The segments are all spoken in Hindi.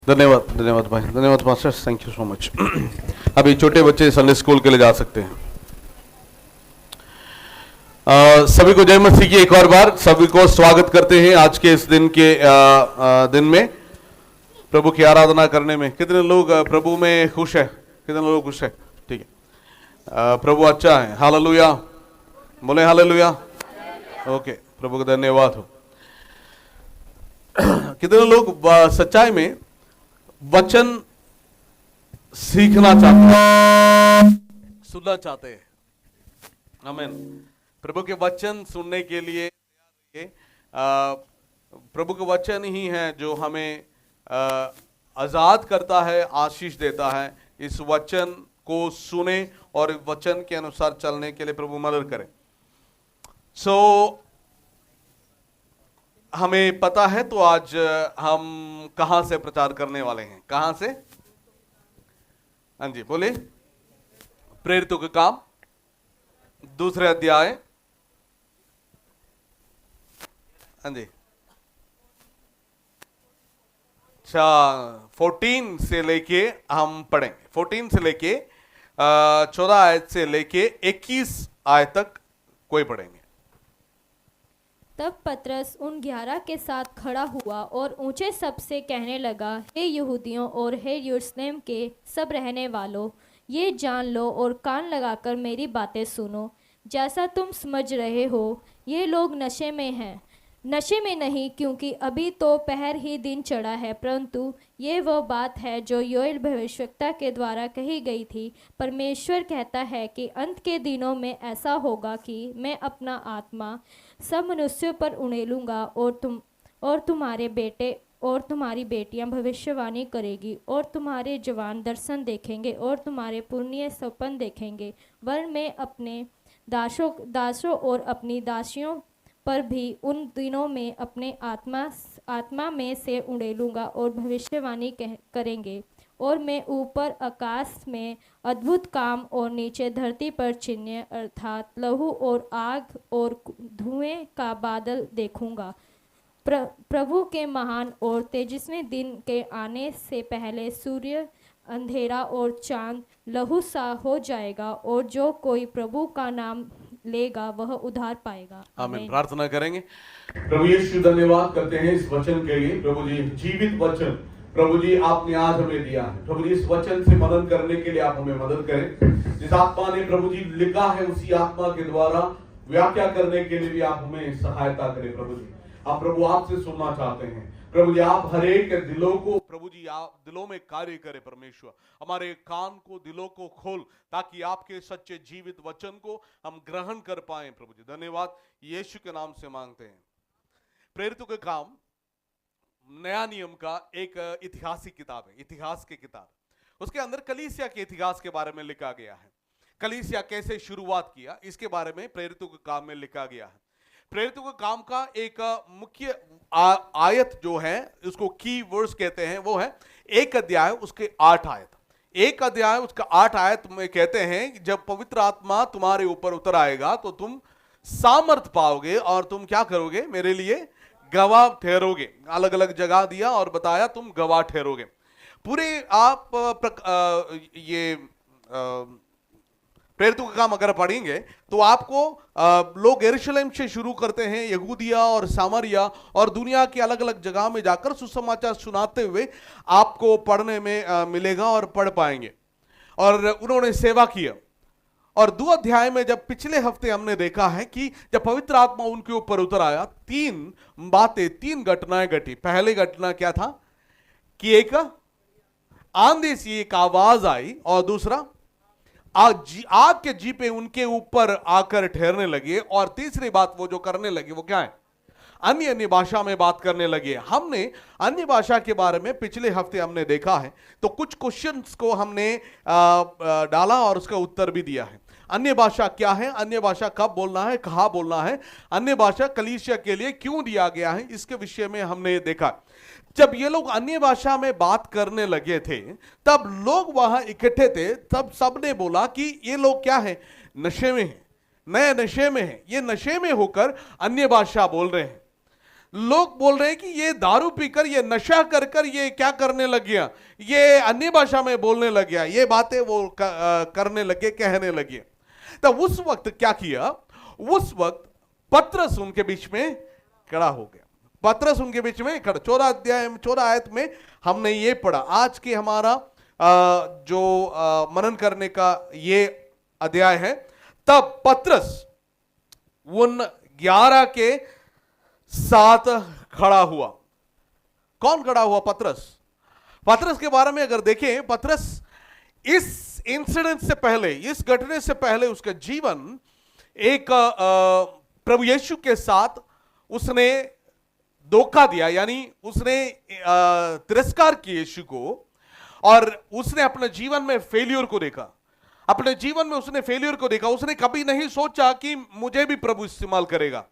धन्यवाद धन्यवाद भाई, धन्यवाद master, thank you so much. अभी छोटे बच्चे संडे स्कूल के लिए जा सकते हैं। सभी को जय मसीह की एक और बार सभी को स्वागत करते हैं आज के इस दिन के दिन में प्रभु की आराधना करने में। कितने लोग प्रभु में खुश है? कितने लोग खुश है? ठीक है, प्रभु अच्छा है। हालेलुया, बोले हालेलुया। ओके, प्रभु का धन्यवाद हो। कितने लोग सच्चाई में वचन सीखना चाहते हैं, सुनना चाहते हैं? आमीन। प्रभु के वचन सुनने के लिए प्रभु के वचन ही है जो हमें आजाद करता है, आशीष देता है। इस वचन को सुने और वचन के अनुसार चलने के लिए प्रभु मदद करे। हमें पता है तो आज हम कहां से प्रचार करने वाले हैं? कहां से? हाँ जी बोले। प्रेरितों के काम दूसरे अध्याय। हाँ जी, अच्छा 14 से लेके हम पढ़ेंगे। 14 से लेके 14 आयत से लेके 21 आयत तक कोई पढ़ेंगे। तब पतरस उन 11 के साथ खड़ा हुआ और ऊंचे शब्द से कहने लगा, हे यहूदियों और हे यरूशलेम के सब रहने वालों, ये जान लो और कान लगाकर मेरी बातें सुनो। जैसा तुम समझ रहे हो ये लोग नशे में हैं। नशे में नहीं, क्योंकि अभी तो पहर ही दिन चढ़ा है, परंतु ये वह बात है जो योएल भविष्यवक्ता के द्वारा कही गई थी। परमेश्वर कहता है कि अंत के दिनों में ऐसा होगा कि मैं अपना आत्मा सब मनुष्यों पर उड़ेलूंगा और तुम्हारे बेटे और तुम्हारी बेटियां भविष्यवाणी करेगी और तुम्हारे जवान दर्शन देखेंगे और तुम्हारे पुण्य सपन देखेंगे। वरन मैं अपने दासों और अपनी दासियों पर भी उन दिनों में अपने आत्मा में से उड़ेलूंगा और भविष्यवाणी करेंगे। और मैं ऊपर आकाश में अद्भुत काम और नीचे धरती पर चिन्ह अर्थात लहू और आग और धुएं का बादल देखूंगा। प्रभु के महान और तेजस्वी दिन के आने से पहले सूर्य अंधेरा और चांद लहू सा हो जाएगा, और जो कोई प्रभु का नाम लेगा वह उद्धार पाएगा। आमीन। प्रार्थना करेंगे। प्रभु यीशु धन्यवाद करते हैं इस वचन के लिए। प्रभु जी जीवित वचन प्रभु जी आपने आज हमें दिया है। प्रभु जी इस वचन से मनन करने के लिए आप हमें मदद करें। जिस आत्मा ने प्रभु जी लिखा है उसी आत्मा के द्वारा व्याख्या करने के लिए भी आप हमें सहायता करें। प्रभु जी आप प्रभु आपसे सुनना चाहते हैं। प्रभु जी आप हर एक दिलों को प्रभु जी आप दिलों में कार्य करें। परमेश्वर हमारे कान को दिलों को खोल ताकि आपके सच्चे जीवित वचन को हम ग्रहण कर पाएं। प्रभु जी धन्यवाद, यीशु के नाम से मांगते हैं। प्रेरितों के काम नया नियम का एक ऐतिहासिक किताब है, इतिहास की किताब। उसके अंदर कलीसिया के इतिहास के बारे में लिखा गया है। कलीसिया कैसे शुरुआत किया इसके बारे में प्रेरितों के काम में लिखा गया है। प्रेरितों के काम का एक मुख्य आयत जो है उसको की वर्स कहते हैं, वो है 1 अध्याय उसके 8 आयत। 1 अध्याय उसका 8 आयत में कहते हैं जब पवित्र आत्मा तुम्हारे ऊपर उतर आएगा तो तुम सामर्थ पाओगे और तुम क्या करोगे? मेरे लिए गवाह ठहरोगे। अलग अलग जगह दिया और बताया तुम गवाह ठहरोगे। पूरे आप प्रेरितों का काम अगर पढ़ेंगे तो आपको लोग यरूशलेम से शुरू करते हैं, यहूदिया और सामरिया और दुनिया की अलग अलग जगह में जाकर सुसमाचार सुनाते हुए आपको पढ़ने में मिलेगा और पढ़ पाएंगे। और उन्होंने सेवा किया। और 2 अध्याय में जब पिछले हफ्ते हमने देखा है कि जब पवित्र आत्मा उनके ऊपर उतर आया 3 घटनाएं घटी। पहली घटना क्या था कि एक आंधी सी एक आवाज आई और दूसरा आग के जीपे उनके ऊपर आकर ठहरने लगे। और तीसरी बात वो जो करने लगे वो क्या है? अन्य भाषा में बात करने लगे। हमने अन्य भाषा के बारे में पिछले हफ्ते हमने देखा है तो कुछ क्वेश्चंस को हमने डाला और उसका उत्तर भी दिया है। अन्य भाषा क्या है, अन्य भाषा कब बोलना है, कहाँ बोलना है, अन्य भाषा कलीसिया के लिए क्यों दिया गया है, इसके विषय में हमने देखा। जब ये लोग अन्य भाषा में बात करने लगे थे तब लोग वहां इकट्ठे थे, तब सबने बोला कि ये लोग क्या है? नशे में हैं, नए नशे में हैं। ये नशे में होकर अन्य भाषा बोल रहे हैं। लोग बोल रहे हैं कि ये दारू पीकर, ये नशा कर कर ये क्या करने लग गया, ये अन्य भाषा में बोलने लग गया, ये बातें वो करने लगे, कहने लगे। तो उस वक्त क्या किया, उस वक्त पतरस उनके बीच में खड़ा हो गया। पतरस उनके बीच में खड़ा, 14 आयत में हमने ये पढ़ा। आज के हमारा जो मनन करने का ये अध्याय है। तब पतरस उन 11 के साथ खड़ा हुआ। कौन खड़ा हुआ? पतरस। पतरस के बारे में अगर देखें, पतरस इस इंसिडेंट से पहले, इस घटने से पहले उसका जीवन एक प्रभु यीशु के साथ उसने धोखा दिया, यानी उसने तिरस्कार किया यीशु को, और उसने अपने जीवन में फेल्यूर को देखा। अपने जीवन में उसने फेल्यूर को देखा। उसने कभी नहीं सोचा कि मुझे भी प्रभु इस्तेमाल करेगा।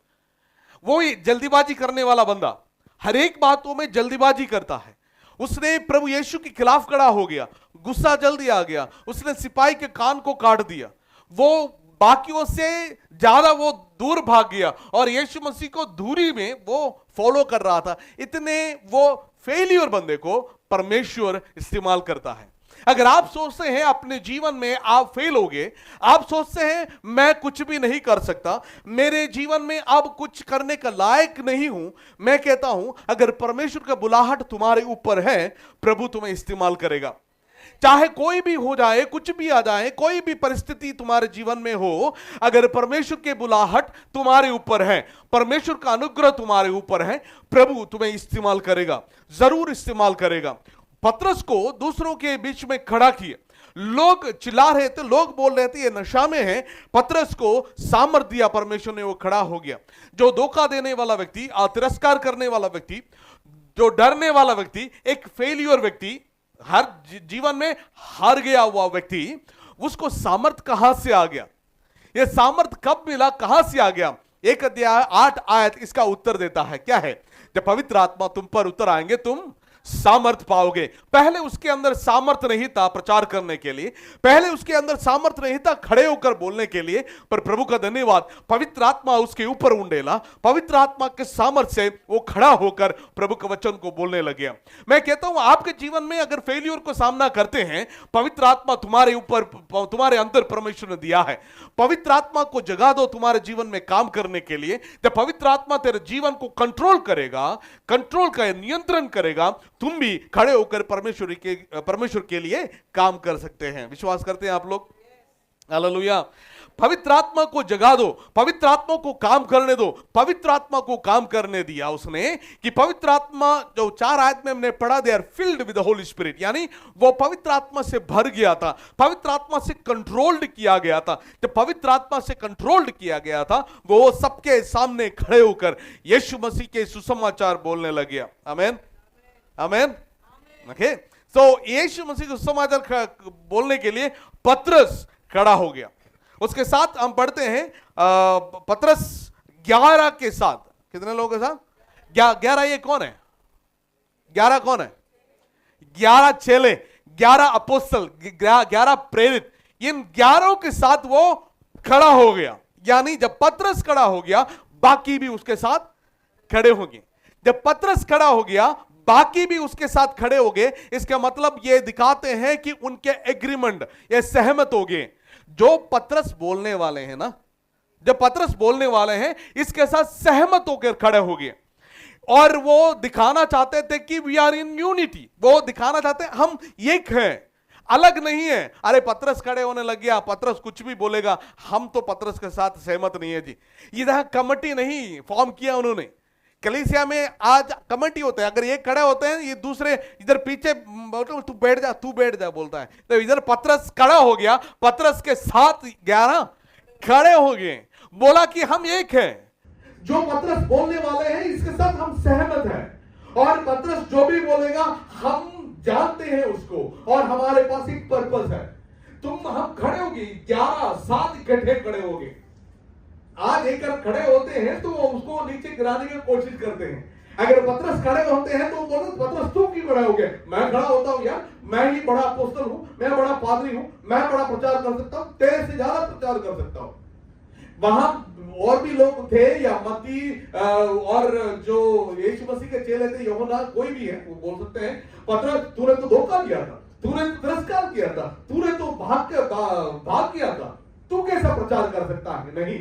वो जल्दीबाजी करने वाला बंदा, हर एक बातों में जल्दीबाजी करता है। उसने प्रभु यीशु के खिलाफ खड़ा हो गया, गुस्सा जल्दी आ गया, उसने सिपाही के कान को काट दिया। वो बाकियों से ज्यादा वो दूर भाग गया और यीशु मसीह को दूरी में वो फॉलो कर रहा था। इतने वो फेलियर बंदे को परमेश्वर इस्तेमाल करता है। अगर आप सोचते हैं अपने जीवन में आप फेल हो गए, आप सोचते हैं मैं कुछ भी नहीं कर सकता, मेरे जीवन में अब कुछ करने का लायक नहीं हूं, मैं कहता हूं अगर परमेश्वर का बुलाहट तुम्हारे ऊपर है, प्रभु तुम्हें इस्तेमाल करेगा। चाहे कोई भी हो जाए, कुछ भी आ जाए, कोई भी परिस्थिति तुम्हारे जीवन में हो, अगर परमेश्वर के बुलाहट तुम्हारे ऊपर है, परमेश्वर का अनुग्रह तुम्हारे ऊपर है, प्रभु तुम्हें इस्तेमाल करेगा, जरूर इस्तेमाल करेगा। पतरस को दूसरों के बीच में खड़ा किया। लोग चिल्ला रहे थे, लोग बोल रहे थे ये नशा में है। पतरस को सामर्थ दिया परमेश्वर ने, वो खड़ा हो गया। जो धोखा देने वाला व्यक्ति, तिरस्कार करने वाला व्यक्ति, जो डरने वाला व्यक्ति, एक फेलियर व्यक्ति, हर जीवन में हार गया हुआ व्यक्ति, उसको सामर्थ कहां से आ गया? यह सामर्थ कब मिला, कहां से आ गया? 1 अध्याय 8 आयत इसका उत्तर देता है। क्या है? जब पवित्र आत्मा तुम पर उतर आएंगे तुम सामर्थ पाओगे। पहले उसके अंदर सामर्थ नहीं था प्रचार करने के लिए, पहले उसके अंदर सामर्थ नहीं था खड़े होकर बोलने के लिए, पर प्रभु का धन्यवाद, पवित्र आत्मा उसके ऊपर उंडेला, पवित्र आत्मा के सामर्थ से वो खड़ा होकर प्रभु के वचन को बोलने लगे। मैं कहता हूं आपके जीवन में अगर फेलियर को सामना करते हैं, पवित्र आत्मा तुम्हारे ऊपर, तुम्हारे अंदर परमेश्वर ने दिया है। पवित्र आत्मा को जगा दो तुम्हारे जीवन में काम करने के लिए। जब पवित्र आत्मा तेरे जीवन को कंट्रोल करेगा, कंट्रोल का नियंत्रण करेगा, तुम भी खड़े होकर परमेश्वर के लिए काम कर सकते हैं। विश्वास करते हैं आप लोग? हालेलुया। पवित्र आत्मा को जगा दो, पवित्र आत्मा को काम करने दो। पवित्र आत्मा को काम करने दिया उसने कि पवित्र आत्मा, जो 4 आयत में हमने पढ़ा, they are filled with the holy spirit, यानी वो पवित्र आत्मा से भर गया था, पवित्र आत्मा से कंट्रोल्ड किया गया था। जब पवित्र आत्मा से कंट्रोल्ड किया गया था, वो सबके सामने खड़े होकर यीशु मसीह के सुसमाचार बोलने लग गया। आमीन, आमीन। ओके, सो यीशु मसीह को सुसमाचार बोलने के लिए पतरस खड़ा हो गया। उसके साथ हम पढ़ते हैं पतरस 11 के साथ। कितने लोगों के साथ? 11। ये कौन है? 11 कौन है? 11 चेले, 11 अपोस्तल, 11 प्रेरित, इन 11 के साथ वो खड़ा हो गया। यानी जब पतरस खड़ा हो गया, बाकी भी उसके साथ खड़े होंगे। जब पतरस खड़ा हो गया, बाकी भी उसके साथ खड़े हो गए। इसका मतलब ये दिखाते हैं कि उनके एग्रीमेंट, ये सहमत हो गए। जो पतरस बोलने वाले हैं ना, जब पतरस बोलने वाले हैं, इसके साथ सहमत होकर खड़े हो गए। और वो दिखाना चाहते थे कि वी आर इन यूनिटी। वो दिखाना चाहते हैं हम एक हैं, अलग नहीं है। अरे पतरस खड़े होने लग गया, पतरस कुछ भी बोलेगा, हम तो पतरस के साथ सहमत नहीं है जी। इधर कमेटी नहीं फॉर्म किया उन्होंने। कलीसिया में आज कमेटी होते हैं, अगर ये खड़े होते हैं, ये दूसरे इधर पीछे तू बैठ जा, तू बैठ जा बोलता है। तो इधर पतरस खड़ा हो गया, पतरस के साथ 11 खड़े हो गए, बोला कि हम एक हैं। जो पतरस बोलने वाले हैं इसके साथ हम सहमत हैं, और पतरस जो भी बोलेगा हम जानते हैं उसको, और हमारे पास एक पर्पस है। हम खड़े होंगे, 11 साथ इकट्ठे खड़े होंगे। आज एक खड़े होते हैं तो उसको नीचे गिराने की कोशिश करते हैं। अगर पतरस खड़े होते हैं तो बोलो पतरस तू क्यों खड़ा हो गया? मैं खड़ा होता हूं यार, मैं ही बड़ा अपोस्तल हूं, मैं बड़ा पादरी हूं, मैं बड़ा प्रचार कर सकता हूं, तेरे से ज्यादा प्रचार कर सकता हूं। वहां और भी लोग थे, या मत्ती और जो यीशु मसीह के चेले थे, यूहन्ना, कोई भी है वो बोल सकते हैं, पतरस तूने तो धोखा दिया था, तूने तो तिरस्कार किया था, तूने तो भाग किया था, तू कैसा प्रचार कर सकता है? नहीं,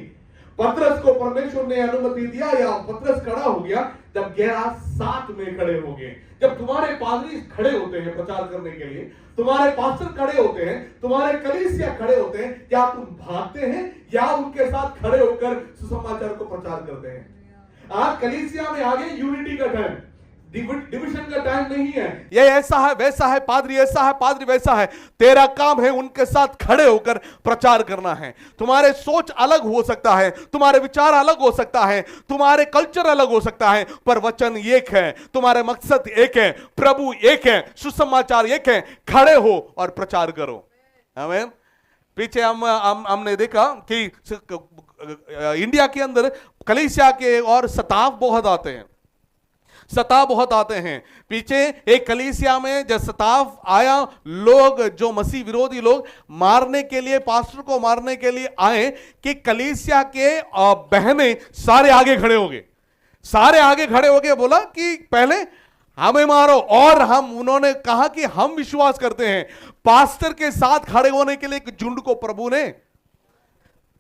पतरस को परमेश्वर ने अनुमति दिया, या पतरस खड़ा हो गया जब 11 साथ में खड़े हो गए। जब तुम्हारे पादरी खड़े होते हैं प्रचार करने के लिए, तुम्हारे पास्टर खड़े होते हैं, तुम्हारे कलीसिया खड़े होते हैं, क्या तुम भागते हैं या उनके साथ खड़े होकर सुसमाचार को प्रचार करते हैं? आज कलीसिया में आगे यूनिटी का टाइम, डिविजन का टाइम नहीं है। ये ऐसा है, वैसा है, पादरी ऐसा है, पादरी वैसा है। तेरा काम है उनके साथ खड़े होकर प्रचार करना है। तुम्हारे सोच अलग हो सकता है, तुम्हारे विचार अलग हो सकता है, तुम्हारे कल्चर अलग हो सकता है, पर वचन एक है, तुम्हारे मकसद एक है, प्रभु एक है, सुसमाचार एक है। खड़े हो और प्रचार करो। आमीन। पीछे हमने देखा कि इंडिया के अंदर कलीसिया के और सताव बहुत आते हैं, सताव बहुत आते हैं। पीछे एक कलीसिया में जब सताव आया, लोग जो मसीह विरोधी लोग मारने के लिए, पास्टर को मारने के लिए आए, कि कलीसिया के बहनें सारे आगे खड़े हो गए, सारे आगे खड़े हो गए, बोला कि पहले हमें मारो। और उन्होंने कहा कि हम विश्वास करते हैं। पास्टर के साथ खड़े होने के लिए एक झुंड को प्रभु ने,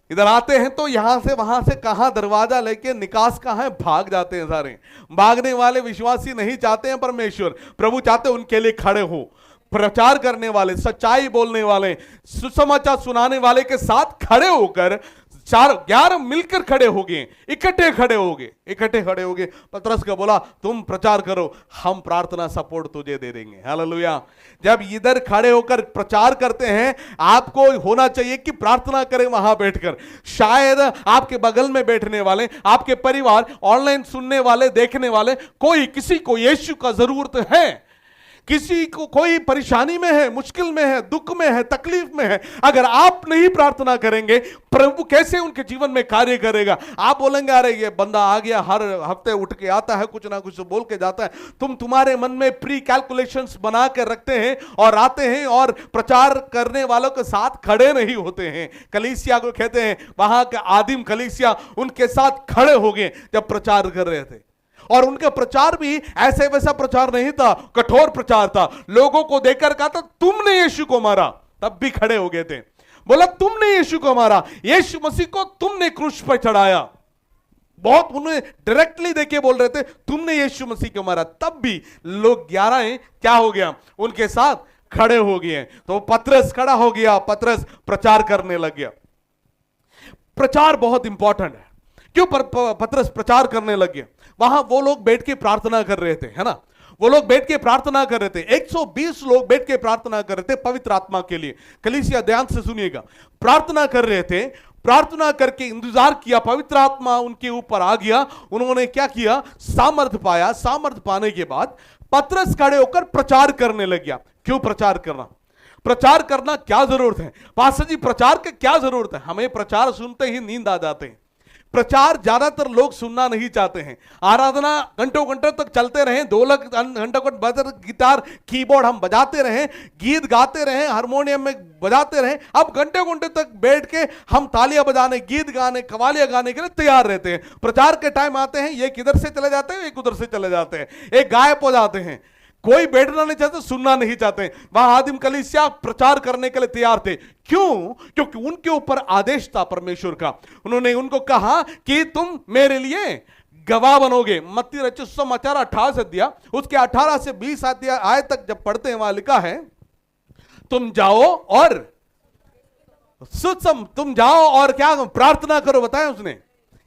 इधर आते हैं तो यहां से वहां से, कहां दरवाजा लेके निकास कहां है, भाग जाते हैं सारे। भागने वाले विश्वासी नहीं चाहते हैं परमेश्वर, प्रभु चाहते हैं उनके लिए खड़े हो। प्रचार करने वाले, सच्चाई बोलने वाले, सुसमाचार सुनाने वाले के साथ खड़े होकर 11 मिलकर खड़े हो गए, इकट्ठे खड़े हो गए, इकट्ठे खड़े हो गए। पतरस को बोला तुम प्रचार करो, हम प्रार्थना सपोर्ट तुझे दे देंगे। हालेलुया। जब इधर खड़े होकर प्रचार करते हैं, आपको होना चाहिए कि प्रार्थना करें वहां बैठकर। शायद आपके बगल में बैठने वाले, आपके परिवार, ऑनलाइन सुनने वाले, देखने वाले, कोई किसी को यीशु का जरूरत है, किसी को कोई परेशानी में है, मुश्किल में है, दुख में है, तकलीफ में है। अगर आप नहीं प्रार्थना करेंगे, प्रभु कैसे उनके जीवन में कार्य करेगा? आप बोलेंगे अरे ये बंदा आ गया, हर हफ्ते उठ के आता है, कुछ ना कुछ बोल के जाता है। तुम्हारे मन में प्री कैलकुलेशंस बना के रखते हैं और आते हैं और प्रचार करने वालों के साथ खड़े नहीं होते हैं। कलीसिया को कहते हैं, वहां के आदिम कलीसिया उनके साथ खड़े हो गए जब प्रचार कर रहे थे। और उनका प्रचार भी ऐसे वैसा प्रचार नहीं था, कठोर प्रचार था। लोगों को देखकर कहा था तुमने यीशु को मारा, तब भी खड़े हो गए थे। बोला तुमने यीशु को मारा, यीशु मसीह को तुमने क्रूस पर चढ़ाया। बहुत उन्हें डायरेक्टली देके बोल रहे थे तुमने यीशु मसीह को मारा, तब भी लोग 11 क्या हो गया, उनके साथ खड़े हो गए। तो पतरस खड़ा हो गया, पतरस प्रचार करने लग गया। प्रचार बहुत इंपॉर्टेंट है। क्यों पतरस प्रचार करने लग गया? वहां वो लोग बैठ के प्रार्थना कर रहे थे, है ना, वो लोग बैठ के प्रार्थना कर रहे थे। 120 लोग बैठ के प्रार्थना कर रहे थे पवित्र आत्मा के लिए। कलीसिया ध्यान से सुनिएगा, प्रार्थना कर रहे थे, प्रार्थना करके इंतजार किया, पवित्र आत्मा उनके ऊपर आ गया। उन्होंने क्या किया, सामर्थ पाया। सामर्थ पाने के बाद पतरस खड़े होकर प्रचार करने लग गया। क्यों प्रचार करना? प्रचार करना क्या जरूरत है पास्टर जी? प्रचार की क्या जरूरत है? हमें प्रचार सुनते ही नींद आ जाते हैं। प्रचार ज्यादातर लोग सुनना नहीं चाहते हैं। आराधना घंटों घंटों तक चलते रहे, ढोलक घंटों घंटों, गिटार, कीबोर्ड हम बजाते रहे, गीत गाते रहे, हारमोनियम में बजाते रहे। अब घंटे घंटे तक बैठ के हम तालियां बजाने, गीत गाने, कवालियां गाने के लिए तैयार रहते हैं। प्रचार के टाइम आते हैं, एक इधर से चले जाते हैं, एक उधर से चले जाते हैं, एक गायब हो जाते हैं। कोई बैठना नहीं चाहते, सुनना नहीं चाहते। वहां आदिम कलीसिया प्रचार करने के लिए तैयार थे। क्यों? क्योंकि उनके ऊपर आदेश था परमेश्वर का। उन्होंने उनको कहा कि तुम मेरे लिए गवाह बनोगे। मत्ती रचित सुसमाचार 18 से दिया, उसके 18 से 20 आयत तक जब पढ़ते हैं, वहां लिखा है तुम जाओ और तुम जाओ और क्या प्रार्थना करो। बताया उसने,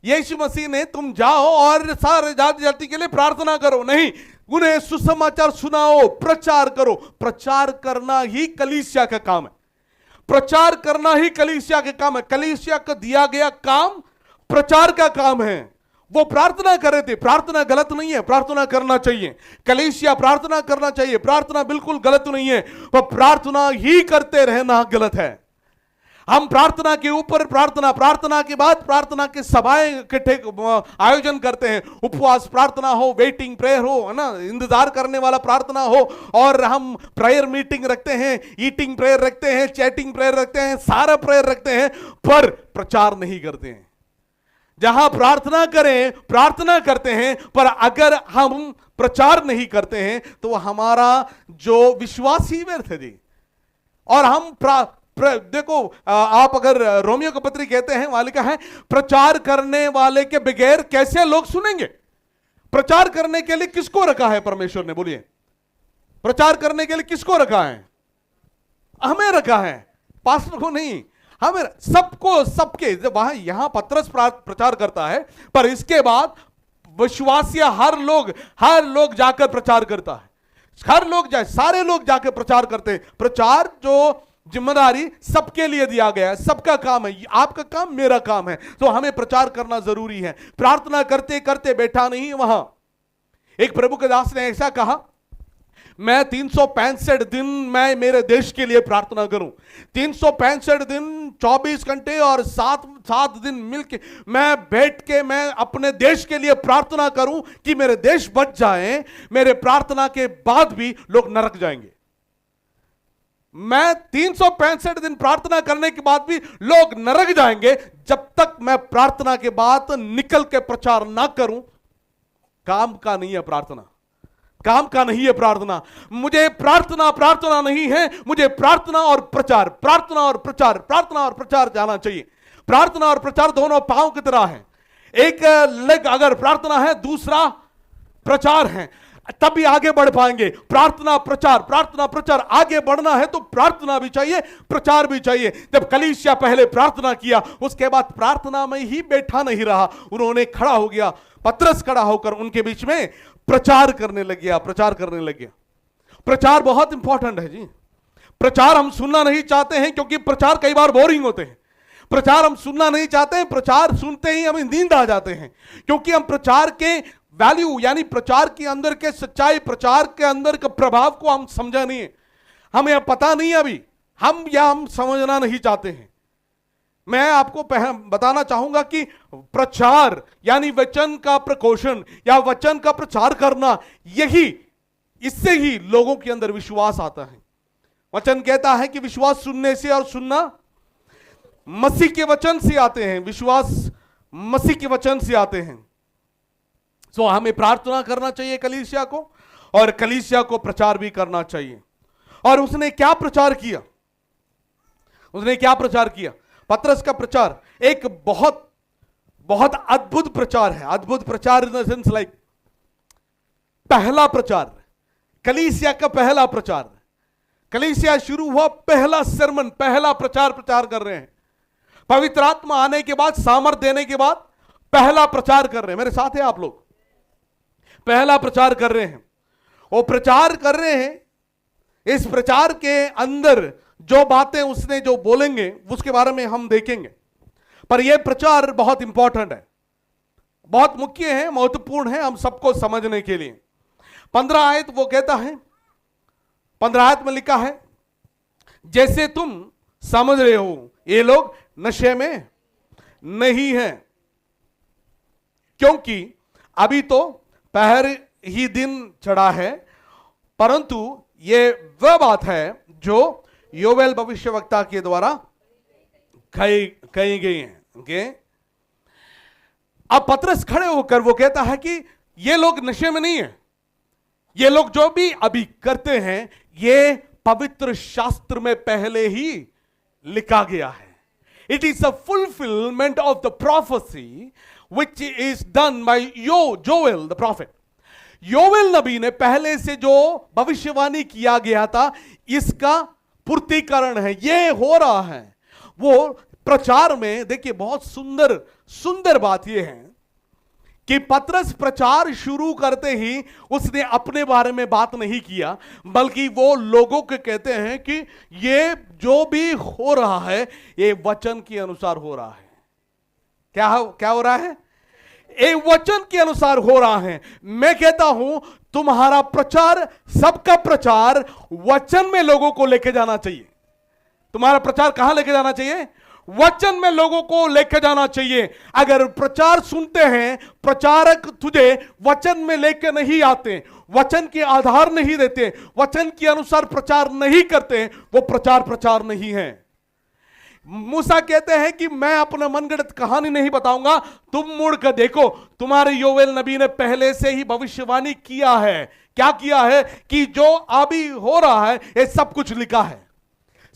यीशु मसीह ने तुम जाओ और सारे जाति जाति के लिए प्रार्थना करो नहीं, उन्हें सुसमाचार सुनाओ, प्रचार करो। प्रचार करना ही कलीसिया का काम है। प्रचार करना ही कलीसिया का काम है। कलीसिया को दिया गया काम प्रचार का काम है। वो प्रार्थना कर रहे थे, प्रार्थना गलत नहीं है, प्रार्थना करना चाहिए। कलीसिया प्रार्थना करना चाहिए, प्रार्थना बिल्कुल गलत नहीं है, पर प्रार्थना ही करते रहना गलत है। हम प्रार्थना के ऊपर प्रार्थना, प्रार्थना के बाद प्रार्थना के सभाएं आयोजन करते हैं। उपवास प्रार्थना हो, वेटिंग प्रेयर हो, है ना, इंतजार करने वाला प्रार्थना हो, और हम प्रेयर मीटिंग रखते हैं, ईटिंग प्रेयर रखते हैं, चैटिंग प्रेयर रखते हैं, सारा प्रेयर रखते हैं, पर प्रचार नहीं करते हैं। जहां प्रार्थना करें, प्रार्थना करते हैं, पर अगर हम प्रचार नहीं करते हैं तो हमारा जो विश्वास ही व्यर्थ है जी। और हम देखो, आप अगर रोमियो का पत्री कहते हैं, वहां लिखा है प्रचार करने वाले के बगैर कैसे लोग सुनेंगे। प्रचार करने के लिए किसको रखा है परमेश्वर ने? बोलिए, प्रचार करने के लिए किसको रखा है? हमें रखा है, पास्टर को नहीं। हमें सबको, सबके, जब वहां यहां पत्रस प्रचार करता है, पर इसके बाद विश्वासी हर लोग जाकर प्रचार करता है। हर लोग सारे लोग जाकर प्रचार करते हैं। प्रचार जो जिम्मेदारी सबके लिए दिया गया है, सबका काम है। आपका काम, मेरा काम है, तो हमें प्रचार करना जरूरी है। प्रार्थना करते करते बैठा नहीं वहां। एक प्रभु के दास ने ऐसा कहा, मैं 365 दिन मैं मेरे देश के लिए प्रार्थना करूं। 365 दिन 24 घंटे और 7 दिन मिलके मैं बैठ के मैं अपने देश के लिए प्रार्थना करूं कि मेरे देश बच जाए। मेरे प्रार्थना के बाद भी लोग नरक जाएंगे। मैं 365 दिन प्रार्थना करने के बाद भी लोग नरक जाएंगे, जब तक मैं प्रार्थना के बाद निकल के प्रचार ना करूं। काम का नहीं है प्रार्थना, काम का नहीं है प्रार्थना। मुझे प्रार्थना नहीं है, मुझे प्रार्थना और प्रचार, प्रार्थना और प्रचार, प्रार्थना और प्रचार जाना चाहिए। प्रार्थना और प्रचार दोनों पांव की तरह है। एक लेग अगर प्रार्थना है, दूसरा प्रचार है, तभी आगे बढ़ पाएंगे। प्रार्थना प्रचार, आगे बढ़ना है तो प्रार्थना भी चाहिए, प्रचार भी चाहिए। जब कलीसिया पहले प्रार्थना किया, उसके बाद प्रार्थना में ही बैठा नहीं रहा, उन्होंने खड़ा हो गया। पतरस खड़ा होकर उनके बीच में प्रचार करने लग गया। प्रचार बहुत इंपॉर्टेंट है जी। प्रचार हम सुनना नहीं चाहते हैं, क्योंकि प्रचार कई बार बोरिंग होते हैं। प्रचार हम सुनना नहीं चाहते हैं, प्रचार सुनते ही हमें नींद आ जाते हैं, क्योंकि हम प्रचार के वैल्यू, यानी प्रचार के अंदर के सच्चाई, प्रचार के अंदर के प्रभाव को हम समझा नहीं है, हमें पता नहीं है अभी, हम समझना नहीं चाहते हैं। मैं आपको बताना चाहूंगा कि प्रचार यानी वचन का प्रघोषण या वचन का प्रचार करना, इससे ही लोगों के अंदर विश्वास आता है। वचन कहता है कि विश्वास सुनने से और सुनना मसीह के वचन से आते हैं। विश्वास मसीह के वचन से आते हैं। तो हमें प्रार्थना करना चाहिए कलीसिया को, और कलीसिया को प्रचार भी करना चाहिए। और उसने क्या प्रचार किया? पतरस का प्रचार एक बहुत अद्भुत प्रचार है। अद्भुत प्रचार इन द सेंस लाइक पहला प्रचार, कलीसिया का पहला प्रचार। कलीसिया शुरू हुआ, पहला सरमन, पहला प्रचार कर रहे हैं। पवित्र आत्मा आने के बाद, सामर्थ देने के बाद पहला प्रचार कर रहे हैं। मेरे साथ है आप लोग? पहला प्रचार कर रहे हैं। वो प्रचार कर रहे हैं। इस प्रचार के अंदर जो बातें उसने जो बोलेंगे उसके बारे में हम देखेंगे, पर यह प्रचार बहुत इंपॉर्टेंट है, बहुत मुख्य है, महत्वपूर्ण है हम सबको समझने के लिए। 15 आयत वो कहता है, 15 आयत में लिखा है, जैसे तुम समझ रहे हो ये लोग नशे में नहीं है, क्योंकि अभी तो पहर ही दिन चढ़ा है, परंतु ये वह बात है जो योवेल भविष्यवक्ता के द्वारा कही गई है। ओके, अब पतरस खड़े होकर वो कहता है कि ये लोग नशे में नहीं है। ये लोग जो भी अभी करते हैं, ये पवित्र शास्त्र में पहले ही लिखा गया है। It is a fulfilment of the prophecy which is done by Joel the prophet। योवेल नबी ने पहले से जो भविष्यवाणी किया गया था, इसका पूर्तिकरण है, ये हो रहा है। वो प्रचार में देखिए, बहुत सुंदर बात यह है कि पतरस प्रचार शुरू करते ही उसने अपने बारे में बात नहीं किया, बल्कि वो लोगों को कहते हैं कि ये जो भी हो रहा है ये वचन के अनुसार हो रहा है। क्या हो रहा है? एक वचन के अनुसार हो रहा है। मैं कहता हूं तुम्हारा प्रचार, सबका प्रचार वचन में लोगों को लेके जाना चाहिए। तुम्हारा प्रचार कहां लेके जाना चाहिए? वचन में लोगों को लेके जाना चाहिए। अगर प्रचार सुनते हैं, प्रचारक तुझे वचन में लेके नहीं आते, वचन के आधार नहीं देते, वचन के अनुसार प्रचार नहीं करते, वो प्रचार नहीं है। मूसा कहते हैं कि मैं अपना मनगढ़ंत कहानी नहीं बताऊंगा, तुम मुड़ कर देखो, तुम्हारे योवेल नबी ने पहले से ही भविष्यवाणी किया है। क्या किया है? कि जो अभी हो रहा है ये सब कुछ लिखा है,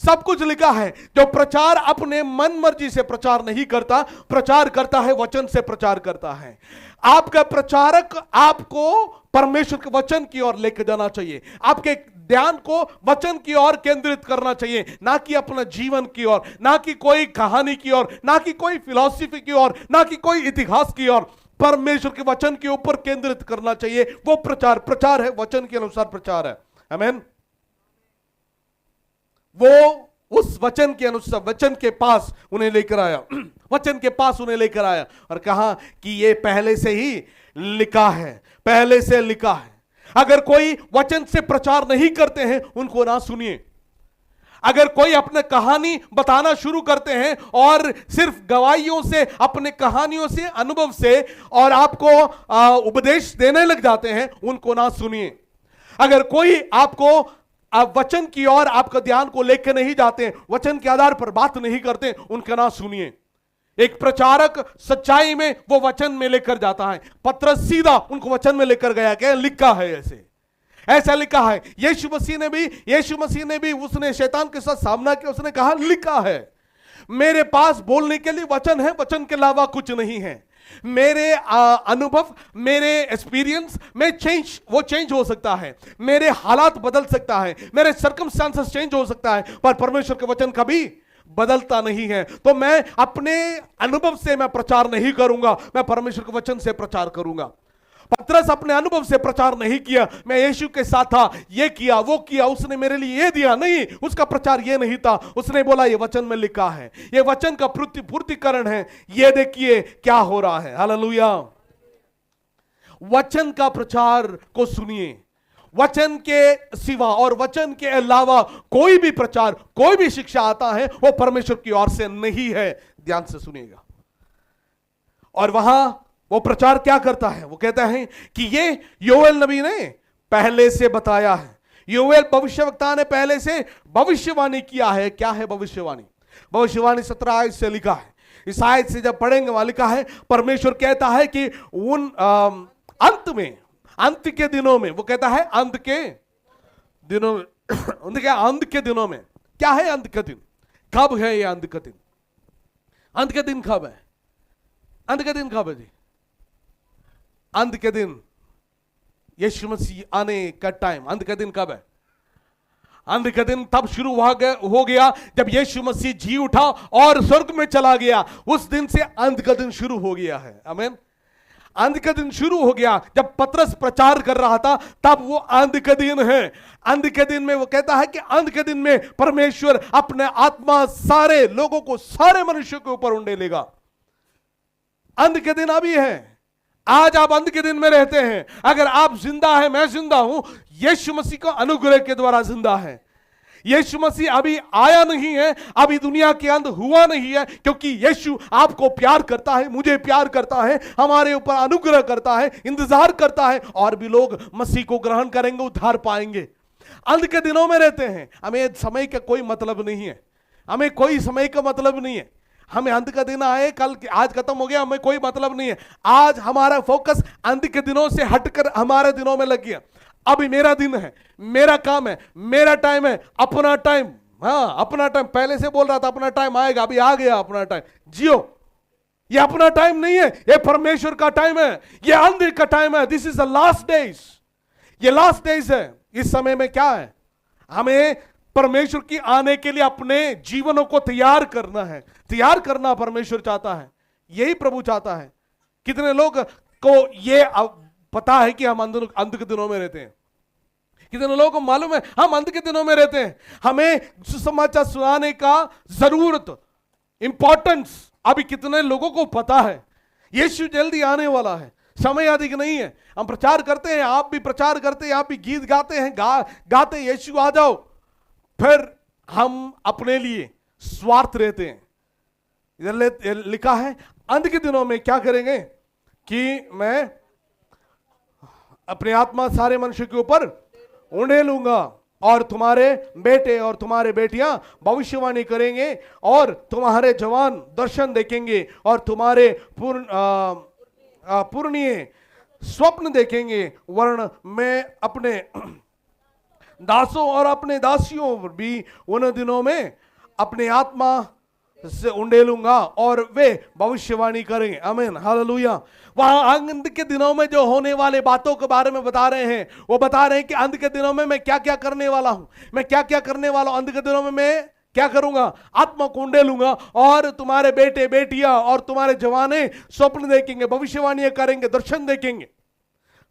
सब कुछ लिखा है। जो प्रचार अपने मन मर्जी से प्रचार नहीं करता, प्रचार करता है वचन से प्रचार करता है। आपका प्रचारक आपको परमेश्वर के वचन की ओर लेकर जाना चाहिए, आपके ध्यान को वचन की ओर केंद्रित करना चाहिए, ना कि अपना जीवन की ओर, ना कि कोई कहानी की ओर, ना कि कोई फिलॉसफी की ओर, ना कि कोई इतिहास की ओर। परमेश्वर के वचन के ऊपर केंद्रित करना चाहिए। वो प्रचार है, वचन के अनुसार प्रचार है। आमीन। वो उस वचन के अनुसार वचन के पास उन्हें लेकर आया, वचन के पास उन्हें लेकर आया और कहा कि ये पहले से ही लिखा है, पहले से लिखा है। अगर कोई वचन से प्रचार नहीं करते हैं उनको ना सुनिए। अगर कोई अपने कहानी बताना शुरू करते हैं और सिर्फ गवाहियों से, अपने कहानियों से, अनुभव से और आपको उपदेश देने लग जाते हैं, उनको ना सुनिए। अगर कोई आपको वचन की ओर आपका ध्यान को लेकर नहीं जाते, वचन के आधार पर बात नहीं करते, उनका ना सुनिए। एक प्रचारक सच्चाई में वो वचन में लेकर जाता है। पत्रस सीधा उनको वचन में लेकर गया, क्या लिखा है, ऐसा लिखा है। यीशु मसीह ने भी उसने शैतान के साथ सामना किया, उसने कहा लिखा है। मेरे पास बोलने के लिए वचन है, वचन के अलावा कुछ नहीं है। मेरे अनुभव, मेरे एक्सपीरियंस में चेंज हो सकता है, मेरे हालात बदल सकता है, मेरे सर्कमस्टांसेस चेंज हो सकता है, पर परमेश्वर के वचन कभी बदलता नहीं है। तो मैं अपने अनुभव से मैं प्रचार नहीं करूंगा, मैं परमेश्वर के वचन से प्रचार करूंगा। पतरस अपने अनुभव से प्रचार नहीं किया, मैं यीशु के साथ था, ये किया वो किया, उसने मेरे लिए ये दिया, नहीं, उसका प्रचार ये नहीं था। उसने बोला ये वचन में लिखा है, ये वचन का पूर्तिकरण है, ये देखिए क्या हो रहा है। हालेलुया। वचन का प्रचार को सुनिए। वचन के सिवा और वचन के अलावा कोई भी प्रचार, कोई भी शिक्षा आता है वो परमेश्वर की ओर से नहीं है। ध्यान से सुनिएगा। और वहां वो प्रचार क्या करता है? वो कहता है कि ये योएल नबी ने पहले से बताया है, योएल भविष्यवक्ता ने पहले से भविष्यवाणी किया है। क्या है भविष्यवाणी? भविष्यवाणी 17 आयत से लिखा है। इस आयत से जब पढ़ेंगे वहां लिखा है, परमेश्वर कहता है कि उन अंत में, अंत के दिनों में, वो कहता है अंत के दिनों में, अंत के दिनों में। क्या है अंत का दिन? कब है ये अंत का दिन? अंत का दिन कब है? अंत का दिन कब है जी? अंत के दिन यीशु मसीह आने का टाइम। अंत का दिन कब है? अंत का दिन तब शुरू हो गया जब यीशु मसीह जी उठा और स्वर्ग में चला गया। उस दिन से अंत का दिन शुरू हो गया है। आमीन। अंत का दिन शुरू हो गया जब पतरस प्रचार कर रहा था, तब वो अंत का दिन है। अंत के दिन में वो कहता है कि अंत के दिन में परमेश्वर अपने आत्मा सारे लोगों को, सारे मनुष्यों के ऊपर उंडेलेगा। अंत के दिन अभी है। आज आप अंत के दिन में रहते हैं। अगर आप जिंदा हैं, मैं जिंदा हूं, यीशु मसीह का अनुग्रह के द्वारा जिंदा है। यीशु मसीह अभी आया नहीं है, अभी दुनिया के अंत हुआ नहीं है, क्योंकि यीशु आपको प्यार करता है, मुझे प्यार करता है, हमारे ऊपर अनुग्रह करता है, इंतजार करता है, और भी लोग मसीह को ग्रहण करेंगे, उद्धार पाएंगे। अंत के दिनों में रहते हैं। हमें समय का कोई मतलब नहीं है, हमें कोई समय का मतलब नहीं है। हमें अंत का दिन आए, कल आज खत्म हो गया, हमें कोई मतलब नहीं है। आज हमारा फोकस अंत के दिनों से हटकर हमारे दिनों में लग गया। अभी मेरा दिन है, मेरा काम है, मेरा टाइम है, अपना टाइम। हाँ, अपना टाइम। पहले से बोल रहा था अपना टाइम आएगा, अभी आ गया अपना टाइम, जियो। ये अपना टाइम नहीं है, ये परमेश्वर का टाइम है, ये अंत का टाइम है। This is the last days, ये लास्ट डेज है। इस समय में क्या है? हमें परमेश्वर की आने के लिए अपने जीवनों को तैयार करना है। तैयार करना परमेश्वर चाहता है, यही प्रभु चाहता है। कितने लोग को ये पता है कि हम अंत के दिनों में रहते हैं? कितने लोगों को मालूम है हम अंत के दिनों में रहते हैं? हमें सुसमाचार सुनाने का जरूरत, इंपॉर्टेंस अभी कितने लोगों को पता है? यीशु जल्दी आने वाला है, समय अधिक नहीं है। हम प्रचार करते हैं, आप भी प्रचार करते हैं, आप भी गीत गाते हैं, गाते यीशु आ जाओ, फिर हम अपने लिए स्वार्थ रहते हैं। इधर लिखा है अंत के दिनों में क्या करेंगे कि मैं अपने आत्मा सारे मनुष्य के ऊपर उंडेलूंगा। और तुम्हारे बेटे और तुम्हारे बेटियां भविष्यवाणी करेंगे और तुम्हारे जवान दर्शन देखेंगे और तुम्हारे पूर्णीय स्वप्न देखेंगे, वर्ण मैं अपने दासों और अपने दासियों भी उन दिनों में अपने आत्मा से उंडेलूंगा और वे भविष्यवाणी करेंगे। आमीन, हालेलुया। वहां अंत के दिनों में जो होने वाले बातों के बारे में बता रहे हैं, वो बता रहे हैं कि अंत के दिनों में मैं क्या क्या करने वाला हूं, मैं क्या क्या करने वाला हूं। अंत के दिनों में मैं क्या करूंगा, आत्मा को उंडेलूंगा और तुम्हारे बेटे बेटियां और तुम्हारे जवाने स्वप्न देखेंगे, भविष्यवाणियां करेंगे, दर्शन देखेंगे।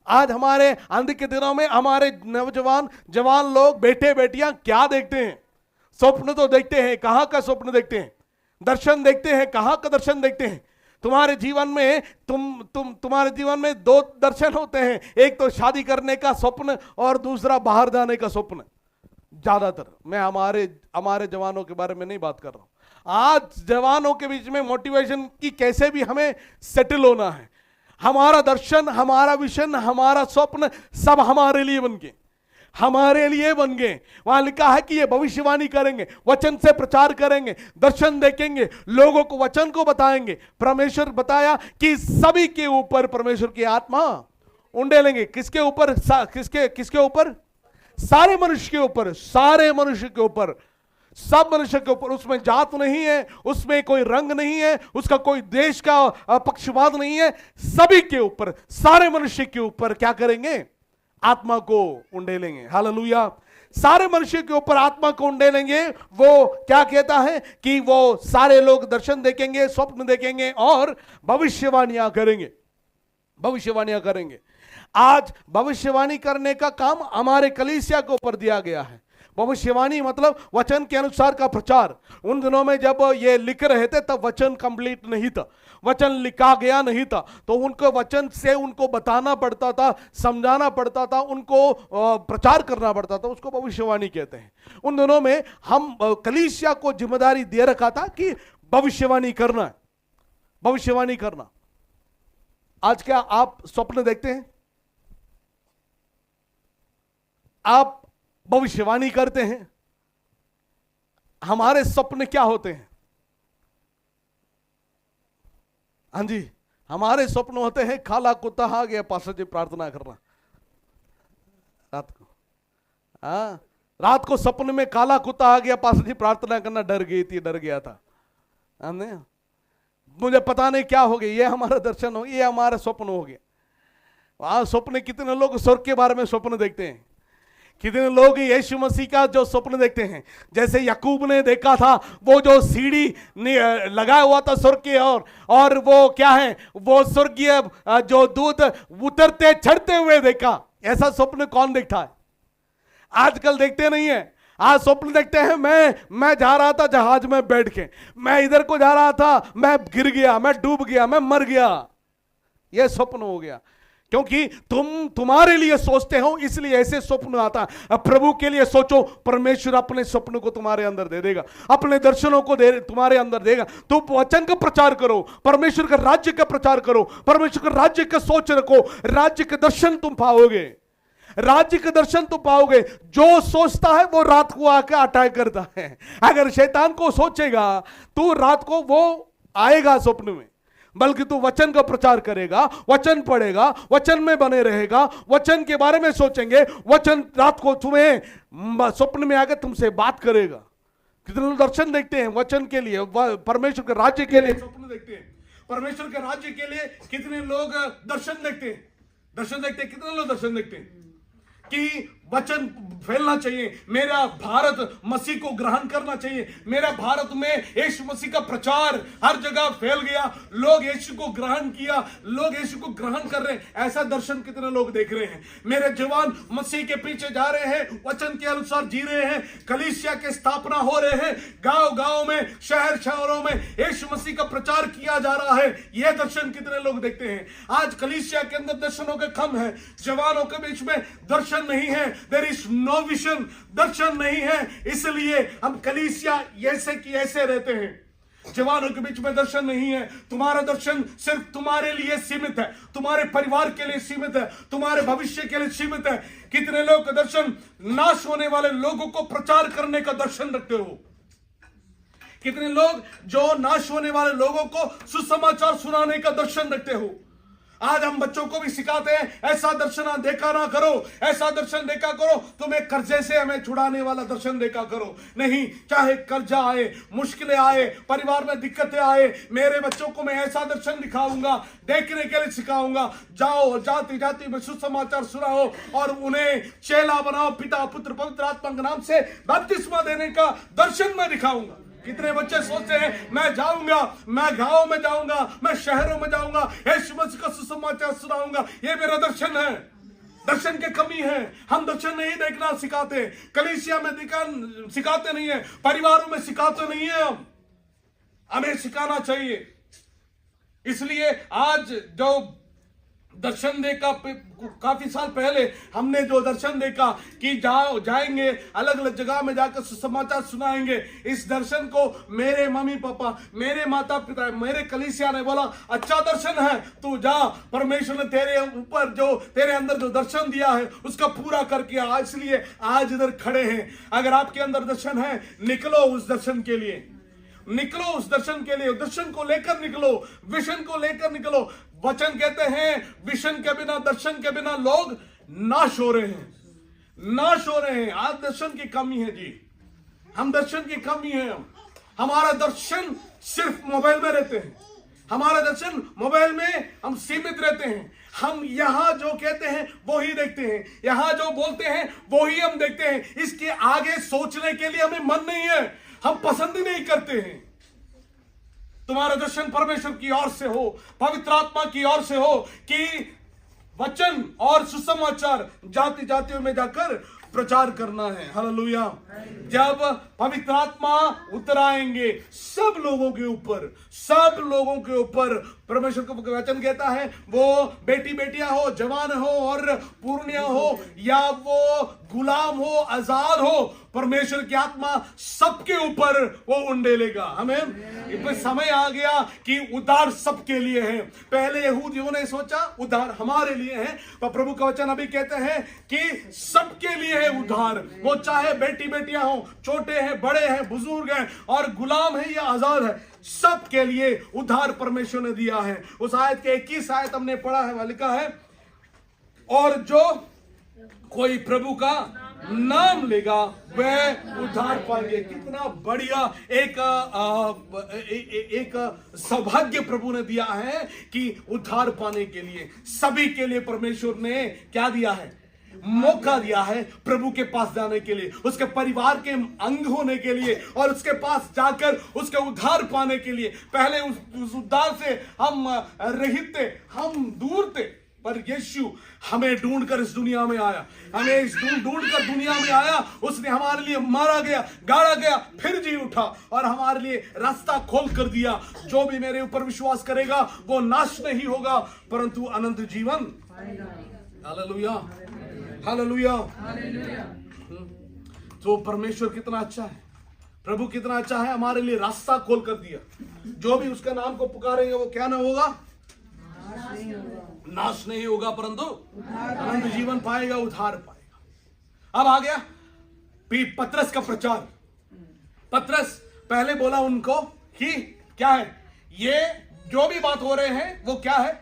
आज हमारे अंत के दिनों में हमारे नौजवान जवान लोग बेटे बेटियां क्या देखते हैं? स्वप्न तो देखते हैं, कहां का स्वप्न देखते हैं? दर्शन देखते हैं, कहां का दर्शन देखते हैं? तुम्हारे जीवन में तुम्हारे जीवन में दो दर्शन होते हैं, एक तो शादी करने का स्वप्न और दूसरा बाहर जाने का स्वप्न। ज्यादातर मैं हमारे जवानों के बारे में नहीं बात कर रहा हूं। आज जवानों के बीच में मोटिवेशन की कैसे भी हमें सेटल होना है। हमारा दर्शन, हमारा विजन, हमारा स्वप्न सब हमारे लिए बन गए, हमारे लिए बन गए। वहां लिखा है कि ये भविष्यवाणी करेंगे, वचन से प्रचार करेंगे, दर्शन देखेंगे, लोगों को वचन को बताएंगे। परमेश्वर बताया कि सभी के ऊपर परमेश्वर की आत्मा उंडेलेंगे। किसके ऊपर? किसके ऊपर? सारे मनुष्य के ऊपर, सारे मनुष्य के ऊपर, सब मनुष्य के ऊपर। उसमें जात नहीं है, उसमें कोई रंग नहीं है, उसका कोई देश का पक्षपात नहीं है। सभी के ऊपर, सारे मनुष्य के ऊपर क्या करेंगे? आत्मा को उंडेलेंगे। हालेलुया। सारे मनुष्य के ऊपर आत्मा को उंडेलेंगे। वो क्या कहता है कि वो सारे लोग दर्शन देखेंगे, स्वप्न देखेंगे और भविष्यवाणियां करेंगे, भविष्यवाणियां करेंगे। आज भविष्यवाणी करने का काम हमारे कलीसिया के ऊपर दिया गया है। भविष्यवाणी मतलब वचन के अनुसार का प्रचार। उन दिनों में जब ये लिख रहे थे तब वचन कंप्लीट नहीं था, वचन लिखा गया नहीं था, तो उनको वचन से उनको बताना पड़ता था, समझाना पड़ता था, उनको प्रचार करना पड़ता था। उसको भविष्यवाणी कहते हैं। उन दिनों में हम कलीसिया को जिम्मेदारी दे रखा था कि भविष्यवाणी करना है, भविष्यवाणी करना। आज क्या आप स्वप्न देखते हैं? आप भविष्यवाणी करते हैं? हमारे सपने क्या होते हैं? हाँ जी, हमारे स्वप्न होते हैं खाला कुत्ता आ गया पास्टर जी प्रार्थना करना रात को। हाँ, रात को सपने में काला कुत्ता आ गया पास्टर जी प्रार्थना करना, डर गई थी, डर गया था। नहीं, मुझे पता नहीं क्या हो गया, ये हमारा दर्शन हो, ये हमारा स्वप्न हो गया। वहां स्वप्न, कितने लोग स्वर्ग के बारे में स्वप्न देखते हैं, कितने लोग यीशु मसीह का जो स्वप्न देखते हैं। जैसे याकूब ने देखा था, वो जो सीढ़ी लगा हुआ था स्वर्ग की ओर, और वो क्या है, वो स्वर्गीय जो दूत उतरते चढ़ते हुए देखा। ऐसा स्वप्न कौन देखता है? आजकल देखते नहीं है। आज स्वप्न देखते हैं, मैं जा रहा था जहाज में बैठ के, मैं इधर को जा रहा था, मैं गिर गया, मैं डूब गया, मैं मर गया। यह स्वप्न हो गया, क्योंकि तुम्हारे लिए सोचते हो इसलिए ऐसे स्वप्न आता है। प्रभु के लिए सोचो, परमेश्वर अपने स्वप्न को तुम्हारे अंदर दे देगा, अपने दर्शनों को तुम्हारे अंदर देगा। तुम वचन का प्रचार करो, परमेश्वर का राज्य का प्रचार करो, परमेश्वर का राज्य का सोच रखो, राज्य के दर्शन तुम पाओगे, राज्य के दर्शन तुम पाओगे। जो सोचता है वो रात को आकर अटैक करता है। अगर शैतान को सोचेगा तो रात को वो आएगा स्वप्न में, बल्कि तू वचन का प्रचार करेगा, वचन पढ़ेगा, वचन में बने रहेगा, वचन के बारे में सोचेंगे, वचन रात को तुम्हें स्वप्न में आकर तुमसे बात करेगा। कितने लोग दर्शन देखते हैं वचन के लिए, परमेश्वर के राज्य के लिए स्वप्न देखते हैं। परमेश्वर के राज्य के लिए कितने लोग दर्शन देखते हैं, दर्शन देखते हैं। कितने लोग दर्शन देखते हैं कि वचन फैलना चाहिए, मेरा भारत मसीह को ग्रहण करना चाहिए, मेरा भारत में यीशु मसीह का प्रचार हर जगह फैल गया, लोग यीशु को ग्रहण किया, लोग यीशु को ग्रहण कर रहे हैं। ऐसा दर्शन कितने लोग देख रहे हैं। मेरे जवान मसीह के पीछे जा रहे हैं, वचन के अनुसार जी रहे हैं, कलीसिया के स्थापना हो रहे हैं, गांव गांव में, शहर शहरों में यीशु मसीह का प्रचार किया जा रहा है। यह दर्शन कितने लोग देखते हैं। आज कलीसिया के अंदर दर्शनों के कम है, जवानों के बीच में दर्शन नहीं है, देयर इज नो विजन, दर्शन नहीं है, इसलिए हम कलीसिया ऐसे की ऐसे रहते हैं। जवानों के बीच में दर्शन नहीं है। तुम्हारा दर्शन सिर्फ तुम्हारे लिए सीमित है, तुम्हारे परिवार के लिए सीमित है, तुम्हारे भविष्य के लिए सीमित है। कितने लोग का दर्शन नाश होने वाले लोगों को प्रचार करने का दर्शन रखते हो। कितने लोग जो नाश होने वाले लोगों को सुसमाचार सुनाने का दर्शन रखते हो। आज हम बच्चों को भी सिखाते हैं, ऐसा दर्शन देखा ना करो, ऐसा दर्शन देखा करो, तुम्हें कर्जे से हमें छुड़ाने वाला दर्शन देखा करो। नहीं, चाहे कर्जा आए, मुश्किलें आए, परिवार में दिक्कतें आए, मेरे बच्चों को मैं ऐसा दर्शन दिखाऊंगा, देखने के लिए सिखाऊंगा। जाओ, जाति जाति में सुसमाचार सुनाओ और उन्हें चेला बनाओ। पिता, पुत्र, पवित्र आत्मा के नाम से बपतिस्मा देने का दर्शन मैं दिखाऊंगा। कितने बच्चे सोचते हैं मैं जाऊंगा, मैं गांव में जाऊंगा, मैं शहरों में जाऊंगा, यीशु मसीह का सुसमाचार सुनाऊंगा, ये मेरा दर्शन है। दर्शन की कमी है, हम दर्शन नहीं देखना सिखाते, कलीसिया में सिखाते नहीं है, परिवारों में सिखाते नहीं है। हमें सिखाना चाहिए। इसलिए आज जो दर्शन देखा, काफी साल पहले हमने जो दर्शन देखा कि जाएंगे अलग अलग जगह में जाकर सुसमाचार सुनाएंगे, इस दर्शन को मेरे मम्मी पापा, मेरे माता पिता, मेरे कलीसिया ने बोला अच्छा दर्शन है, तू जा, परमेश्वर ने तेरे ऊपर जो तेरे अंदर जो दर्शन दिया है उसका पूरा करके आ। इसलिए आज इधर खड़े हैं। अगर आपके अंदर दर्शन है, निकलो उस दर्शन के लिए, निकलो उस दर्शन के लिए, दर्शन को लेकर निकलो, विजन को लेकर निकलो। वचन कहते हैं विजन के बिना, दर्शन के बिना लोग नाश हो रहे हैं, नाश हो रहे हैं। आज दर्शन की कमी है जी, हम दर्शन की कमी है। हमारा दर्शन सिर्फ मोबाइल में रहते हैं, हमारा दर्शन मोबाइल में हम सीमित रहते हैं। हम यहां जो कहते हैं वो ही देखते हैं, यहां जो बोलते हैं वो ही हम देखते हैं। इसके आगे सोचने के लिए हमें मन नहीं है, हम पसंद ही नहीं करते हैं। तुम्हारा दर्शन परमेश्वर की ओर से हो, पवित्र आत्मा की ओर से हो कि वचन और सुसमाचार जाति जातियों में जाकर प्रचार करना है। हालेलुया। जब पवित्र आत्मा उतर आएंगे सब लोगों के ऊपर, सब लोगों के ऊपर, परमेश्वर का वचन कहता है वो बेटी बेटियां हो, जवान हो और पूर्णिया हो, या वो गुलाम हो, आजाद हो, परमेश्वर की आत्मा सबके ऊपर वो उंडेलेगा। हमें समय आ गया कि उद्धार सबके लिए है। पहले यहूदियों ने सोचा उद्धार हमारे लिए है, पर प्रभु का वचन अभी कहते हैं कि सबके लिए है उद्धार। वो चाहे बेटी बेटियां हो, छोटे हैं, बड़े हैं, बुजुर्ग हैं और गुलाम है या आजाद है, सबके लिए उद्धार परमेश्वर ने दिया है। उस आयत के 21 आयत हमने पढ़ा है, वह लिखा है और जो कोई प्रभु का नाम लेगा वह उद्धार पाएंगे। कितना बढ़िया एक सौभाग्य प्रभु ने दिया है कि उद्धार पाने के लिए सभी के लिए परमेश्वर ने क्या दिया है, मौका दिया है प्रभु के पास जाने के लिए, उसके परिवार के अंग होने के लिए और उसके पास जाकर उसके उद्धार पाने के लिए। पहले उस उद्धार से हम रहित थे, हम दूर थे, पर यीशु हमें ढूंढकर इस दुनिया में आया, हमें इस ढूंढकर दुनिया में आया। उसने हमारे लिए मारा गया, गाड़ा गया, फिर जी उठा और हमारे लिए रास्ता खोल कर दिया। जो भी मेरे ऊपर विश्वास करेगा वो नाश नहीं होगा परंतु अनंत जीवन। Hallelujah, hallelujah. तो परमेश्वर कितना अच्छा है, प्रभु कितना अच्छा है, हमारे लिए रास्ता खोल कर दिया। जो भी उसका नाम को पुकारेंगे वो क्या ना होगा, नाश नहीं होगा परंतु अनंत जीवन पाएगा, उद्धार पाएगा। अब आ गया पतरस का प्रचार। पतरस पहले बोला उनको कि क्या है, ये जो भी बात हो रहे हैं वो क्या है,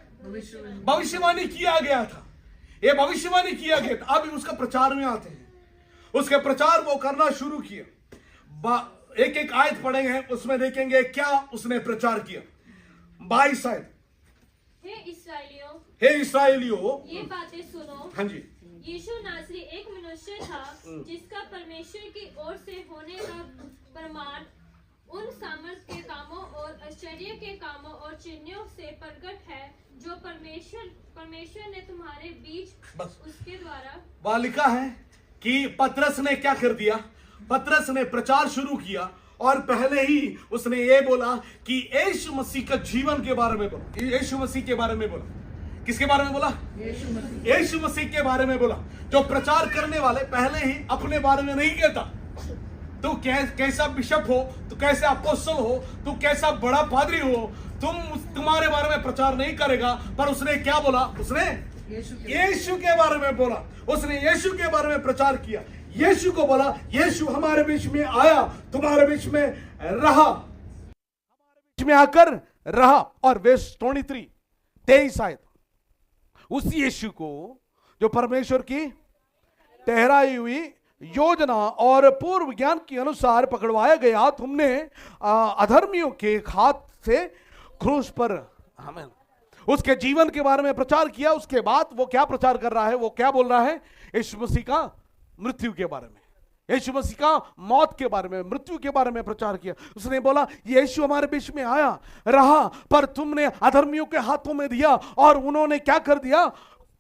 भविष्यवाणी किया गया था, ये भविष्यवाणी किया गया था। अब उसका प्रचार में आते हैं, उसके प्रचार वो करना शुरू किया। एक एक आयत पढ़ेंगे, उसमें देखेंगे क्या उसने प्रचार किया। 22 आयत। हे इस्राएलियों, ये बातें सुनो। हाँ जी। यीशु नासरी एक मनुष्य था जिसका परमेश्वर की ओर से होने का प्रमाण उन सामर्थ के कामों और आश्चर्य के कामों और चिन्हों से प्रकट है जो परमेश्वर ने तुम्हारे बीच उसके द्वारा। वहां लिखा है कि पतरस ने क्या कर दिया, पतरस ने प्रचार शुरू किया और पहले ही उसने ये बोला कि यीशु मसीह का जीवन के बारे में बोला, यीशु मसीह के बारे में बोला। किसके बारे में बोला, यीशु मसीह के बारे में बोला। जो प्रचार करने वाले पहले ही अपने बारे में नहीं कहता, तू कैसा बिशप हो, तू कैसा अपोस्टल हो, तू कैसा बड़ा पादरी हो, तुम्हारे बारे में प्रचार नहीं करेगा। पर उसने क्या बोला? उसने यीशु के बारे में बोला, उसने यीशु के बारे में प्रचार किया। यीशु को बोला, यीशु हमारे बीच में आया, तुम्हारे बीच में रहा, हमारे बीच में आकर रहा। और वर्स 23 आयत, उस यीशु को जो परमेश्वर की ठहराई हुई योजना और पूर्व ज्ञान के अनुसार पकड़वाया गया, तुमने अधर्मियों के हाथ से क्रूस पर, आमीन, उसके जीवन के बारे में प्रचार किया। उसके बाद वो क्या प्रचार कर रहा है? वो क्या बोल रहा है? यीशु मसीह का मृत्यु के बारे में, यीशु मसीह का मौत के बारे में, मृत्यु के बारे में प्रचार किया। उसने बोला यीशु हमारे बीच में आया, रहा, पर तुमने अधर्मियों के हाथों में दिया और उन्होंने क्या कर दिया?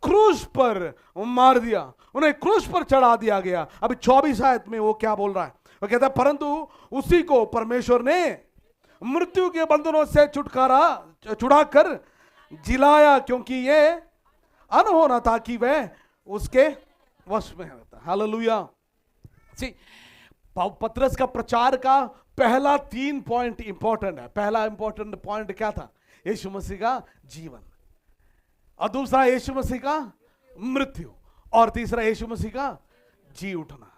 क्रूस पर मार दिया, उन्हें क्रूस पर चढ़ा दिया गया। अभी 24 आयत में वो क्या बोल रहा है? वो कहता है, परंतु उसी को परमेश्वर ने मृत्यु के बंधनों से छुड़ाकर जिलाया, क्योंकि ये अनहोना था कि वह उसके वश में रहता। हालेलुया। पतरस का प्रचार का पहला 3 पॉइंट इंपॉर्टेंट है। पहला इंपॉर्टेंट पॉइंट क्या था? यीशु मसीह का जीवन, और दूसरा यीशु मसीह का मृत्यु, और तीसरा यीशु मसीह का जी उठना।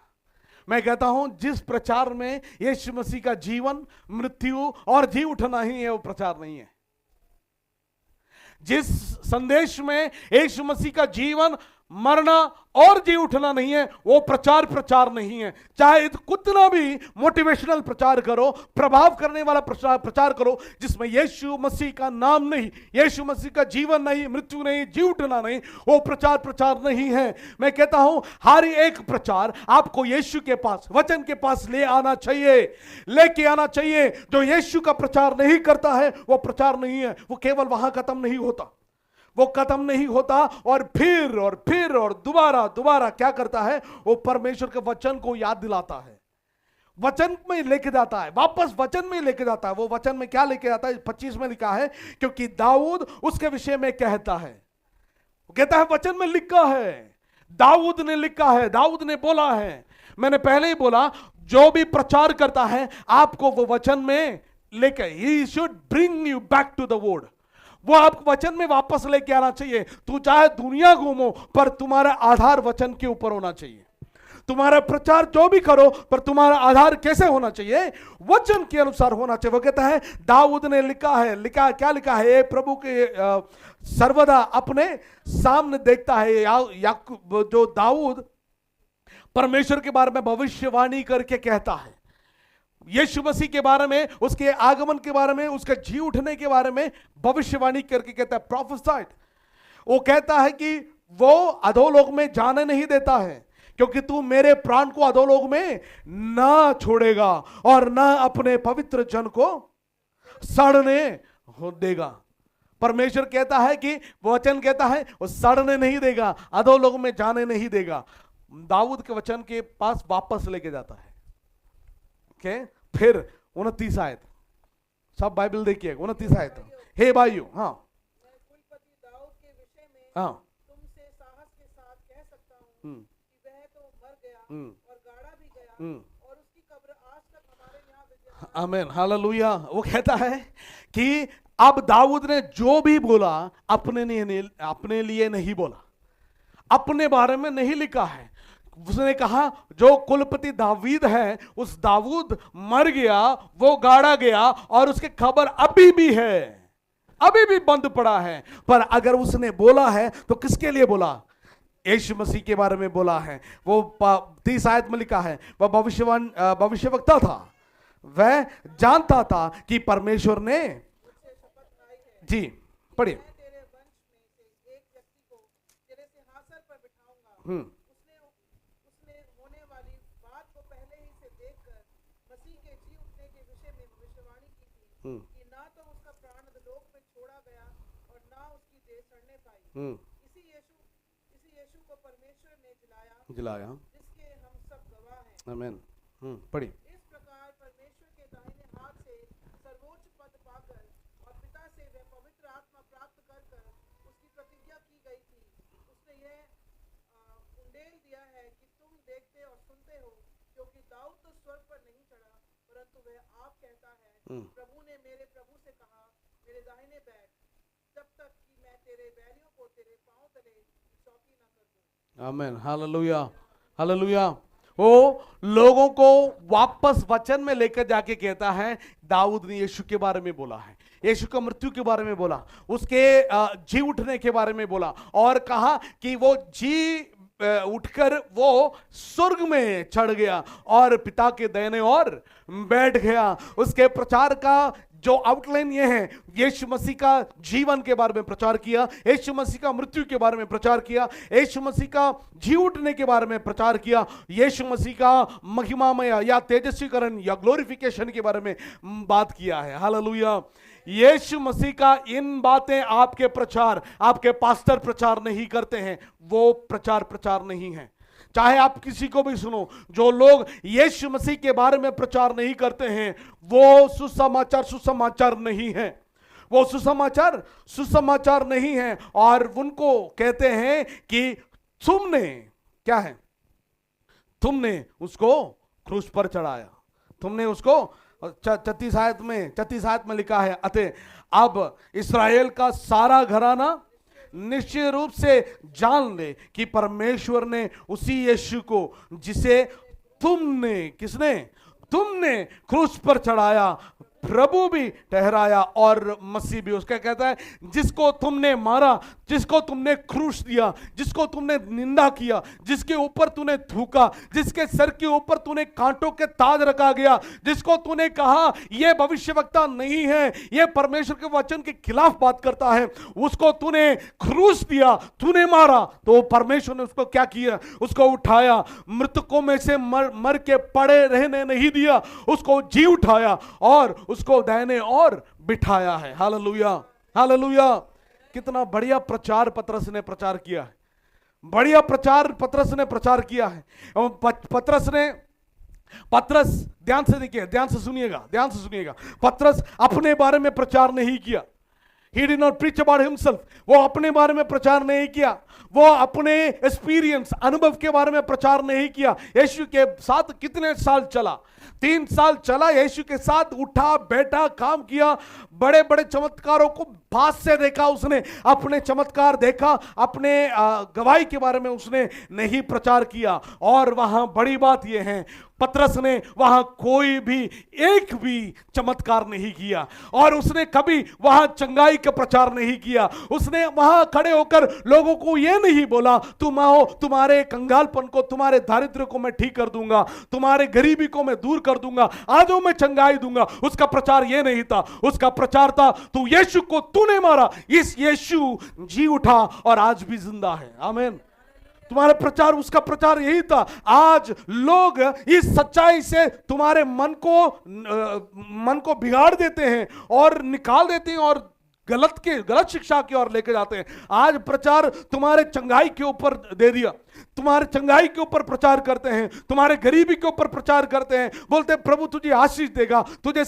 मैं कहता हूं जिस प्रचार में यीशु मसीह का जीवन, मृत्यु और जी उठना ही है, वो प्रचार नहीं है। जिस संदेश में यीशु मसीह का जीवन, मरना और जी उठना नहीं है, वो प्रचार नहीं है। चाहे कितना भी मोटिवेशनल प्रचार करो, प्रभाव करने वाला प्रचार करो, जिसमें यीशु मसीह का नाम नहीं, यीशु मसीह का जीवन नहीं, मृत्यु नहीं, जी उठना नहीं, वो प्रचार नहीं है। मैं कहता हूं हर एक प्रचार आपको यीशु के पास, वचन के पास ले आना चाहिए, लेके आना चाहिए। जो यीशु का प्रचार नहीं करता है वो प्रचार नहीं है। वो केवल वहां खत्म नहीं होता, वो खत्म नहीं होता, और फिर दोबारा क्या करता है? वो परमेश्वर के वचन को याद दिलाता है, वचन में लेके जाता है, वापस वचन में लेके जाता है। वो वचन में क्या लेके जाता है? 25 में लिखा है, क्योंकि दाऊद उसके विषय में कहता है, कहता है वचन में लिखा है, दाऊद ने लिखा है, दाऊद ने बोला है। मैंने पहले ही बोला, जो भी प्रचार करता है आपको वो वचन में लेके, he should bring you back to the word, वो आपको वचन में वापस लेके आना चाहिए। तू चाहे दुनिया घूमो, पर तुम्हारा आधार वचन के ऊपर होना चाहिए। तुम्हारा प्रचार जो भी करो, पर तुम्हारा आधार कैसे होना चाहिए? वचन के अनुसार होना चाहिए। वो कहता है दाऊद ने लिखा क्या लिखा है? ये प्रभु के सर्वदा अपने सामने देखता है। जो दाऊद परमेश्वर के बारे में भविष्यवाणी करके कहता है, यीशु मसीह के बारे में, उसके आगमन के बारे में, उसके जी उठने के बारे में भविष्यवाणी करके कहता है, प्रोफेसाइड। वो कहता है कि वो अधोलोक में जाने नहीं देता है, क्योंकि तू मेरे प्राण को अधोलोक में ना छोड़ेगा और ना अपने पवित्र जन को सड़ने देगा। परमेश्वर कहता है कि वचन कहता है वो सड़ने नहीं देगा, अधोलोक में जाने नहीं देगा। दाऊद के वचन के पास वापस लेके जाता है। फिर 29 आयत, सब बाइबल देखिए, 29 आयत। हे भाइयों, हाँ, कुलपति दाऊद के विषय में हाँ, तुमसे साहस के साथ कह सकता हूँ कि वह तो मर गया और गाड़ा भी गया, और उसकी कब्र आज तक हमारे यहाँ विद्यमान। आमीन, हालेलुया। वो कहता है कि अब दाऊद ने जो भी बोला अपने लिए नहीं बोला, अपने बारे में नहीं लिखा है। उसने कहा जो कुलपति दावीद है, उस दाऊद मर गया, वो गाड़ा गया, और उसकी खबर अभी भी है, अभी भी बंद पड़ा है। पर अगर उसने बोला है तो किसके लिए बोला? यीशु मसीह के बारे में बोला है। वो 30 आयत में लिखा है, वह भविष्यवक्ता था, वह जानता था कि परमेश्वर ने, जी पढ़िए, तेरे वंश में से एक व्यक्ति को तेरे सिंहासन पर बिठाऊंगा। उसने होने वाली बात को पहले ही से देखकर मसीह के जी उठने के विषय में भविष्यवाणी की थी कि ना तो उसका प्राण लोक में छोड़ा गया और ना उसकी देह सड़ने पाई। इसी यीशु को परमेश्वर ने जिलाया, जिसके हम सब गवाह हैं। आमीन। पढ़िए। इस प्रकार परमेश्वर के दाहिने हाथ से सर्वोच्च पद पाकर और पिता से वह पवित्र आत्मा प्राप्त कर उसकी प्रतिज्ञा की गई थी, उसने यह उंडेल दिया है कि तुम देखते और सुनते हो, क्योंकि दाऊद तो स्वर्ग पर नहीं वह आप कहता है, प्रभु ने मेरे प्रभु से कहा, मेरे दाहिने बैठ, जब तक कि मैं तेरे बैरियों को तेरे पांव तले चौकी न कर दूं। आमीन, हालेलुया, हालेलुया। वो लोगों को वापस वचन में लेकर जाके कहता है, दाऊद ने यीशु के बारे में बोला है, यीशु का मृत्यु के बारे में बोला, उसके जी उठने के बारे में बोला, और कहा कि वो जी उठकर वो स्वर्ग में चढ़ गया और पिता के दाहिने और बैठ गया। उसके प्रचार का जो आउटलाइन ये है, यीशु मसीह का जीवन के बारे में प्रचार किया, यीशु मसीह का मृत्यु के बारे में प्रचार किया, यीशु मसीह का जी उठने के बारे में प्रचार किया, यीशु मसीह का महिमामय या तेजस्वीकरण या ग्लोरिफिकेशन के बारे में बात किया है। हालेलुया। यीशु मसीह का इन बातें आपके प्रचार, आपके पास्टर प्रचार नहीं करते हैं, वो प्रचार नहीं है। चाहे आप किसी को भी सुनो, जो लोग यीशु मसीह के बारे में प्रचार नहीं करते हैं, वो सुसमाचार नहीं है, वो सुसमाचार नहीं है। और उनको कहते हैं कि तुमने क्या है, तुमने उसको क्रूस पर चढ़ाया, तुमने उसको 36 आयत में लिखा है, अतः अब इस्राएल का सारा घराना निश्चय रूप से जान ले कि परमेश्वर ने उसी यीशु को जिसे तुमने क्रूस पर चढ़ाया, प्रभु भी ठहराया और मसीह भी। उसका कहता है, जिसको तुमने मारा, जिसको तुमने क्रूस दिया, जिसको तुमने निंदा किया, जिसके ऊपर तूने थूका, जिसके सर के ऊपर तूने कांटों के ताज रखा गया, जिसको तूने कहा यह भविष्यवक्ता नहीं है, यह परमेश्वर के वचन के खिलाफ बात करता है, उसको तूने क्रूस दिया, तूने मारा, तो परमेश्वर ने उसको क्या किया, उसको उठाया, मृतकों में से मर के पड़े रहने नहीं दिया, उसको जी उठाया और उसको दाहिने और बिठाया है। Hallelujah, hallelujah. कितना बढ़िया प्रचार पतरस ने प्रचार किया है, बढ़िया प्रचार पतरस ने प्रचार किया है। पतरस ध्यान से देखिए, ध्यान से सुनिएगा। पतरस अपने बारे में प्रचार नहीं किया। He did not preach about himself. वो अपने बारे में प्रचार नहीं किया, वो अपने एक्सपीरियंस, अनुभव के बारे में प्रचार नहीं किया। यीशु के साथ कितने साल चला, 3 साल चला, यीशु के साथ उठा बैठा काम किया, बड़े बड़े चमत्कारों को पास से देखा, उसने अपने चमत्कार देखा, अपने गवाही के बारे में उसने नहीं प्रचार किया। और वहां बड़ी बात यह है, पतरस ने वहां कोई भी एक भी चमत्कार नहीं किया, और उसने कभी वहां चंगाई का प्रचार नहीं किया। उसने वहां खड़े होकर लोगों को यह नहीं बोला, तुम आओ, तुम्हारे कंगालपन को, तुम्हारे दारिद्र्य को मैं ठीक कर दूंगा, तुम्हारे गरीबी को मैं दूर कर दूंगा, आज मैं चंगाई दूंगा। उसका प्रचार यह नहीं था, उसका प्रचार था, तू यीशु को तूने मारा, इस यीशु जी उठा और आज भी जिंदा है। आमीन। तुम्हारे प्रचार, उसका प्रचार यही था। आज लोग इस सच्चाई से तुम्हारे मन को बिगाड़ देते हैं और निकाल देते हैं और गलत शिक्षा की ओर लेके जाते हैं। आज प्रचार तुम्हारे चंगाई के ऊपर दे दिया, तुम्हारे चंगाई के ऊपर प्रचार करते हैं, तुम्हारे गरीबी के ऊपर प्रचार करते हैं, बोलते हैं प्रभु तुझे आशीष देगा, तुझे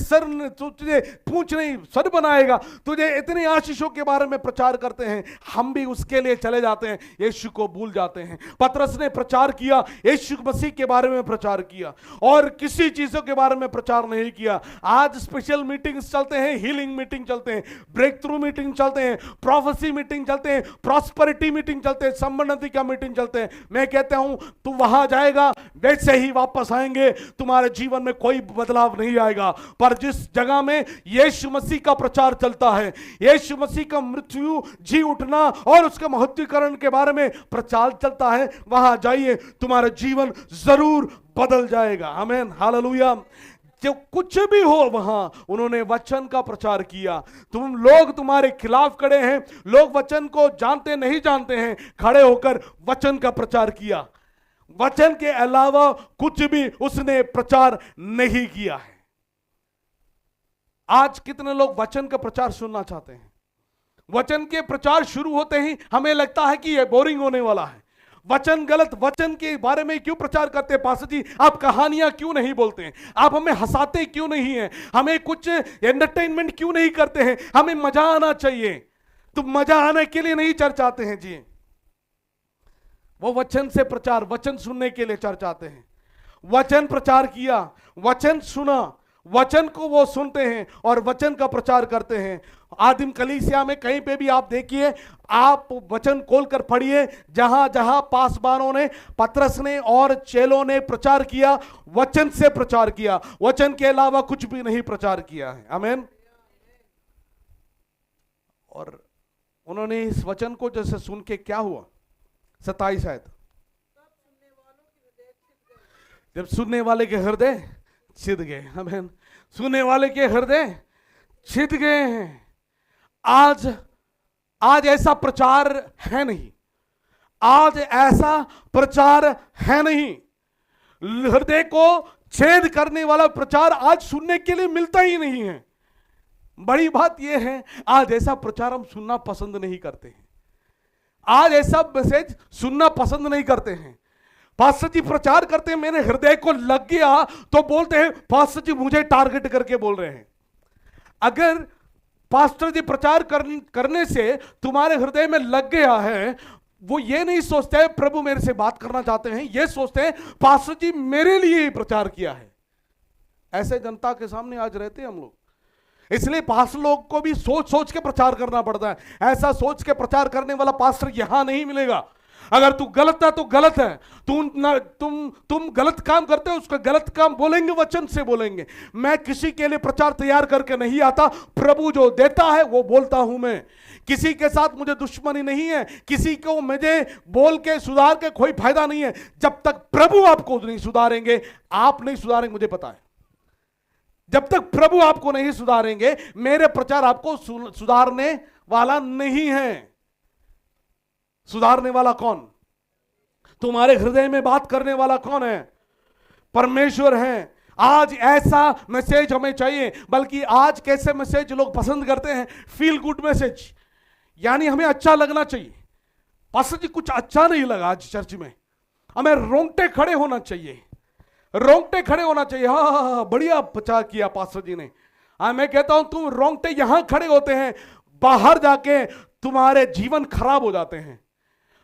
पूंछ नहीं सर बनाएगा, तुझे इतनी आशीषों के बारे में प्रचार करते हैं। हम भी उसके लिए चले जाते हैं, यीशु को भूल जाते हैं। पतरस ने प्रचार किया, यीशु मसीह के बारे में प्रचार किया और किसी चीजों के बारे में प्रचार नहीं किया। आज स्पेशल मीटिंग्स चलते हैं, हीलिंग मीटिंग चलते हैं, ब्रेक थ्रू मीटिंग चलते हैं, प्रोफेसी मीटिंग चलते हैं, प्रॉस्पेरिटी मीटिंग चलते हैं, संबंधी का मीटिंग चलते हैं। मैं कहता हूं तू वहां जाएगा, वैसे ही वापस आएंगे, तुम्हारे जीवन में कोई बदलाव नहीं आएगा। पर जिस जगह में यीशु मसीह का प्रचार चलता है, यीशु मसीह का मृत्यु, जी उठना और उसके महत्वीकरण के बारे में प्रचार चलता है, वहां जाइए, तुम्हारा जीवन जरूर बदल जाएगा। आमीन, हालेलुया। जो कुछ भी हो, वहां उन्होंने वचन का प्रचार किया। लोग तुम्हारे खिलाफ खड़े हैं, लोग वचन को जानते नहीं जानते हैं, खड़े होकर वचन का प्रचार किया। वचन के अलावा कुछ भी उसने प्रचार नहीं किया है। आज कितने लोग वचन का प्रचार सुनना चाहते हैं? वचन के प्रचार शुरू होते ही हमें लगता है कि यह बोरिंग होने वाला है। वचन गलत, वचन के बारे में क्यों प्रचार करते हैं? पास्टर जी आप कहानियां क्यों नहीं बोलते हैं? आप हमें हंसाते क्यों नहीं हैं? हमें कुछ एंटरटेनमेंट क्यों नहीं करते हैं? हमें मजा आना चाहिए। तो मजा आने के लिए नहीं चर्च आते हैं जी, वो वचन से प्रचार, वचन सुनने के लिए चर्च आते हैं। वचन प्रचार किया, वचन सुना, वचन को वो सुनते हैं और वचन का प्रचार करते हैं। आदिम कलीसिया में कहीं पे भी आप देखिए, आप वचन खोलकर पढ़िए, जहां जहां पासबानों ने, पतरस ने और चेलों ने प्रचार किया, वचन से प्रचार किया, वचन के अलावा कुछ भी नहीं प्रचार किया है। आमीन। और उन्होंने इस वचन को जैसे सुन के क्या हुआ, 27 आयत, जब सुनने वाले के हृदय छिद गए। आमीन। सुनने वाले के हृदय छिद गए हैं। आज ऐसा प्रचार है नहीं, आज ऐसा प्रचार है नहीं। हृदय को छेद करने वाला प्रचार आज सुनने के लिए मिलता ही नहीं है। बड़ी बात यह है, आज ऐसा प्रचार हम सुनना पसंद नहीं करते हैं। आज ऐसा मैसेज सुनना पसंद नहीं करते हैं। पास्टर जी प्रचार करते हैं, मेरे हृदय को लग गया तो बोलते हैं पास्टर जी मुझे टारगेट करके बोल रहे हैं। अगर पास्टर जी प्रचार करने से तुम्हारे हृदय में लग गया है, वो ये नहीं सोचते हैं प्रभु मेरे से बात करना चाहते हैं, ये सोचते हैं पास्टर जी मेरे लिए ही प्रचार किया है। ऐसे जनता के सामने आज रहते हैं हम लोग। इसलिए पास्टर लोग को भी सोच सोच के प्रचार करना पड़ता है। ऐसा सोच के प्रचार करने वाला पास्टर यहां नहीं मिलेगा। अगर तू गलत है तो गलत है, तुम गलत काम करते हो, उसका गलत काम बोलेंगे, वचन से बोलेंगे। मैं किसी के लिए प्रचार तैयार करके नहीं आता, प्रभु जो देता है वो बोलता हूं मैं। किसी के साथ मुझे दुश्मनी नहीं है, किसी को मुझे बोल के सुधार के कोई फायदा नहीं है। जब तक प्रभु आपको नहीं सुधारेंगे, आप नहीं सुधारेंगे, मुझे पता है। जब तक प्रभु आपको नहीं सुधारेंगे, मेरे प्रचार आपको सुधारने वाला नहीं है। सुधारने वाला कौन? तुम्हारे हृदय में बात करने वाला कौन है? परमेश्वर है। आज ऐसा मैसेज हमें चाहिए। बल्कि आज कैसे मैसेज लोग पसंद करते हैं? फील गुड मैसेज, यानी हमें अच्छा लगना चाहिए। पास्टर जी कुछ अच्छा नहीं लगा आज चर्च में, हमें रोंगटे खड़े होना चाहिए, रोंगटे खड़े होना चाहिए। हाँ, बढ़िया प्रचार किया पास्टर जी ने। हाँ, मैं कहता हूं तुम रोंगटे यहां खड़े होते हैं, बाहर जाके तुम्हारे जीवन खराब हो जाते हैं।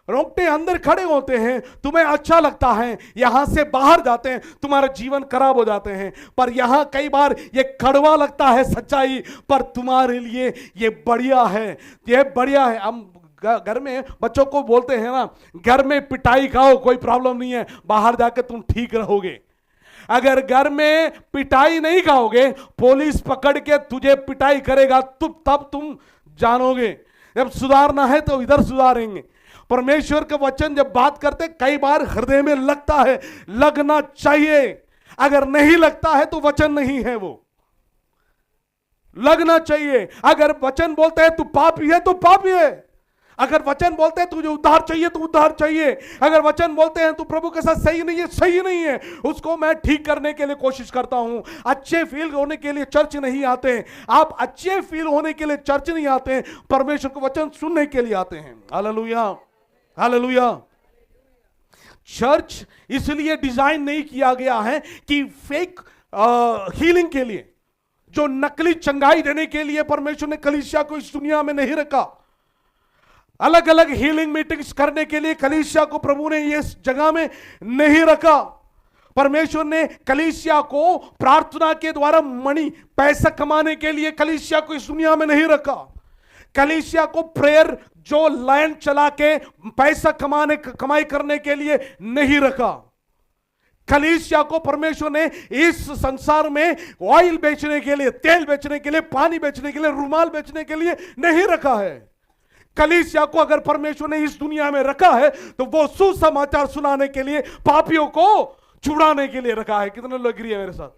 रोंगटे अंदर खड़े होते हैं, तुम्हें अच्छा लगता है, यहां से बाहर जाते हैं तुम्हारा जीवन खराब हो जाते हैं। पर यहां कई बार ये कड़वा लगता है सच्चाई, पर तुम्हारे लिए ये बढ़िया है, ये बढ़िया है। हम घर में बच्चों को बोलते हैं ना, घर में पिटाई खाओ कोई प्रॉब्लम नहीं है, बाहर जाके तुम ठीक रहोगे। अगर घर में पिटाई नहीं खाओगे, पुलिस पकड़ के तुझे पिटाई करेगा, तब तुम जानोगे। जब सुधारना है तो इधर सुधारेंगे। परमेश्वर के वचन जब बात करते, कई बार हृदय में लगता है, लगना चाहिए। अगर नहीं लगता है तो वचन नहीं है, वो लगना चाहिए। अगर वचन बोलते हैं तू पापी है तो पापी है। अगर वचन बोलते हैं तुझे उद्धार चाहिए तो उद्धार चाहिए। अगर वचन बोलते हैं तू प्रभु के साथ सही नहीं है, सही नहीं है, उसको मैं ठीक करने के लिए कोशिश करता हूं। अच्छे फील होने के लिए चर्च नहीं आते हैं। आप अच्छे फील होने के लिए चर्च नहीं आते हैं, परमेश्वर के वचन सुनने के लिए आते हैं। Hallelujah, hallelujah. चर्च इसलिए डिजाइन नहीं किया गया है कि फेक हीलिंग के लिए, जो नकली चंगाई देने के लिए परमेश्वर ने कलीसिया को इस दुनिया में नहीं रखा। अलग अलग हीलिंग मीटिंग्स करने के लिए कलीसिया को प्रभु ने इस जगह में नहीं रखा। परमेश्वर ने कलीसिया को प्रार्थना के द्वारा मनी पैसा कमाने के लिए कलीसिया को इस दुनिया में नहीं रखा। कलीसिया को प्रेयर जो लाइन चला के पैसा कमाई करने के लिए नहीं रखा। कलीसिया को परमेश्वर ने इस संसार में ऑयल बेचने के लिए, तेल बेचने के लिए, पानी बेचने के लिए, रुमाल बेचने के लिए नहीं रखा है। कलीसिया को अगर परमेश्वर ने इस दुनिया में रखा है तो वो सुसमाचार सुनाने के लिए, पापियों को छुड़ाने के लिए रखा है। कितने लोग एग्री है मेरे साथ?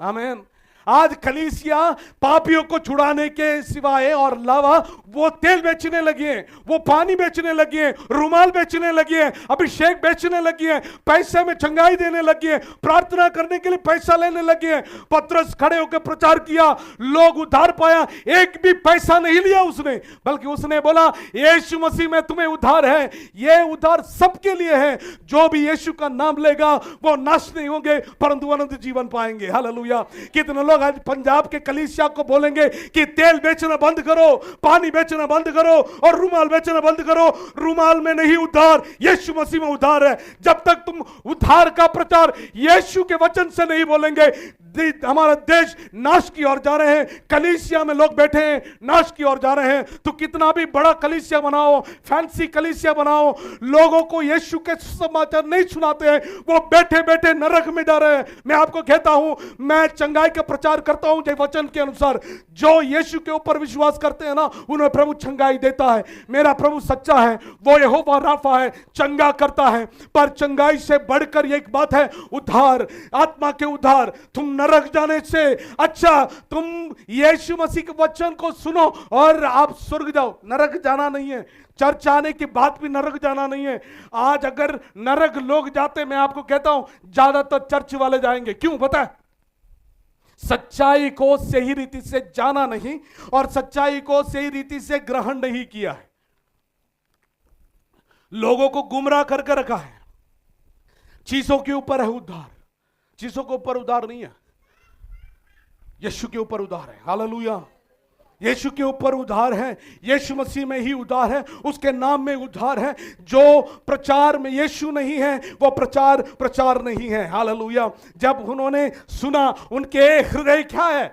आमीन। आज कलीसिया पापियों को छुड़ाने के सिवाय और अलावा वो तेल बेचने लगी है, वो पानी बेचने लगी है, रुमाल बेचने लगी है, अभिषेक बेचने लगी है, पैसे में चंगाई देने लगी है, प्रार्थना करने के लिए पैसा लेने लगी है। पतरस खड़े होकर प्रचार किया, लोग उद्धार पाया, एक भी पैसा नहीं लिया उसने, बल्कि उसने बोला यीशु मसीह में तुम्हें उद्धार है। ये उद्धार सबके लिए है, जो भी यीशु का नाम लेगा वो नाश नहीं होंगे परंतु अनंत जीवन पाएंगे। हालेलुया। कितने लोग आज पंजाब के कलीसिया को बोलेंगे कि तेल बेचना बंद करो, पानी बेचना बंद करो और रूमाल बेचना बंद करो। रूमाल में नहीं उद्धार, यीशु मसीह में उद्धार है। जब तक तुम उद्धार का प्रचार यीशु के वचन से नहीं बोलेंगे, हमारा देश नाश की ओर जा रहे हैं। कलीसिया में लोग बैठे हैं, नाश की ओर जा रहे हैं। तो कितना भी बड़ा कलीसिया बनाओ, फैंसी कलीसिया बनाओ, लोगों को यीशु के समाचार नहीं सुनाते हैं, वो बैठे बैठे नरक में जा रहे हैं। मैं आपको कहता हूं, मैं चंगाई का प्रचार करता हूं जो वचन के अनुसार। जो यीशु के ऊपर विश्वास करते हैं ना, उन्हें प्रभु चंगाई देता है। मेरा प्रभु सच्चा है, वो यहोवा राफा है, चंगा करता है। पर चंगाई से बढ़कर एक बात है, उद्धार, आत्मा के उद्धार। तुम नरक जाने से अच्छा तुम यीशु मसीह के वचन को सुनो और आप स्वर्ग जाओ। नरक जाना नहीं है, चर्च आने के बाद भी नरक जाना नहीं है। आज अगर नरक लोग जाते, मैं आपको कहता हूं ज्यादातर चर्च वाले जाएंगे। क्यों पता है? सच्चाई को सही रीति से जाना नहीं और सच्चाई को सही रीति से ग्रहण नहीं किया है। लोगों को गुमराह करके रखा है। चीजों के ऊपर है उद्धार, चीजों के ऊपर उद्धार नहीं है, यीशु के ऊपर उद्धार है। हालेलुया। यीशु के ऊपर उद्धार है, यीशु मसीह में ही उद्धार है, उसके नाम में उद्धार है। जो प्रचार में यीशु नहीं है वो प्रचार नहीं है। हालेलुया। जब उन्होंने सुना, उनके हृदय क्या है?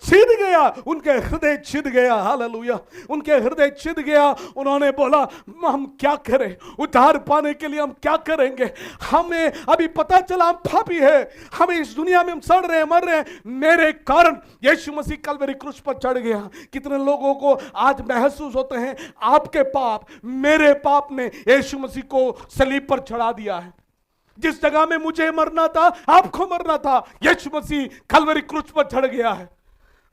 छिद गया, उनके हृदय छिद गया। हालेलुया। उनके हृदय छिद गया। उन्होंने बोला, हम क्या करें? उद्धार पाने के लिए हम क्या करेंगे? हमें अभी पता चला हम पापी है, हमें इस दुनिया में हम सड़ रहे हैं, मर रहे हैं। मेरे कारण यीशु मसीह कलवरी क्रूस पर चढ़ गया। कितने लोगों को आज महसूस होते हैं आपके पाप, मेरे पाप ने यीशु मसीह को सलीब पर चढ़ा दिया है। जिस जगह में मुझे मरना था, आपको मरना था, यीशु मसीह कलवरी क्रूस पर चढ़ गया है।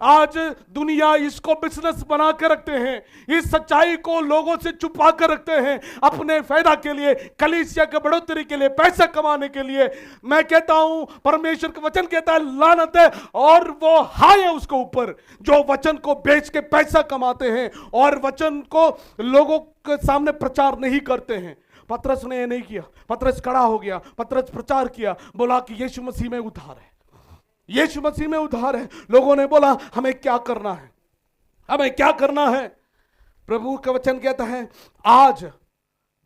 आज दुनिया इसको बिजनेस बना कर रखते हैं, इस सच्चाई को लोगों से छुपा कर रखते हैं अपने फायदा के लिए, कलीसिया के बढ़ोतरी के लिए, पैसा कमाने के लिए। मैं कहता हूं परमेश्वर का वचन कहता है लानत है और वो हाय है उसके ऊपर जो वचन को बेच के पैसा कमाते हैं और वचन को लोगों के सामने प्रचार नहीं करते हैं। पतरस ने यह नहीं किया। पतरस खड़ा हो गया, पतरस प्रचार किया, बोला कि यीशु मसीह में उद्धार है, यीशु मसीह में उद्धार है। लोगों ने बोला हमें क्या करना है, हमें क्या करना है? प्रभु का वचन कहता है आज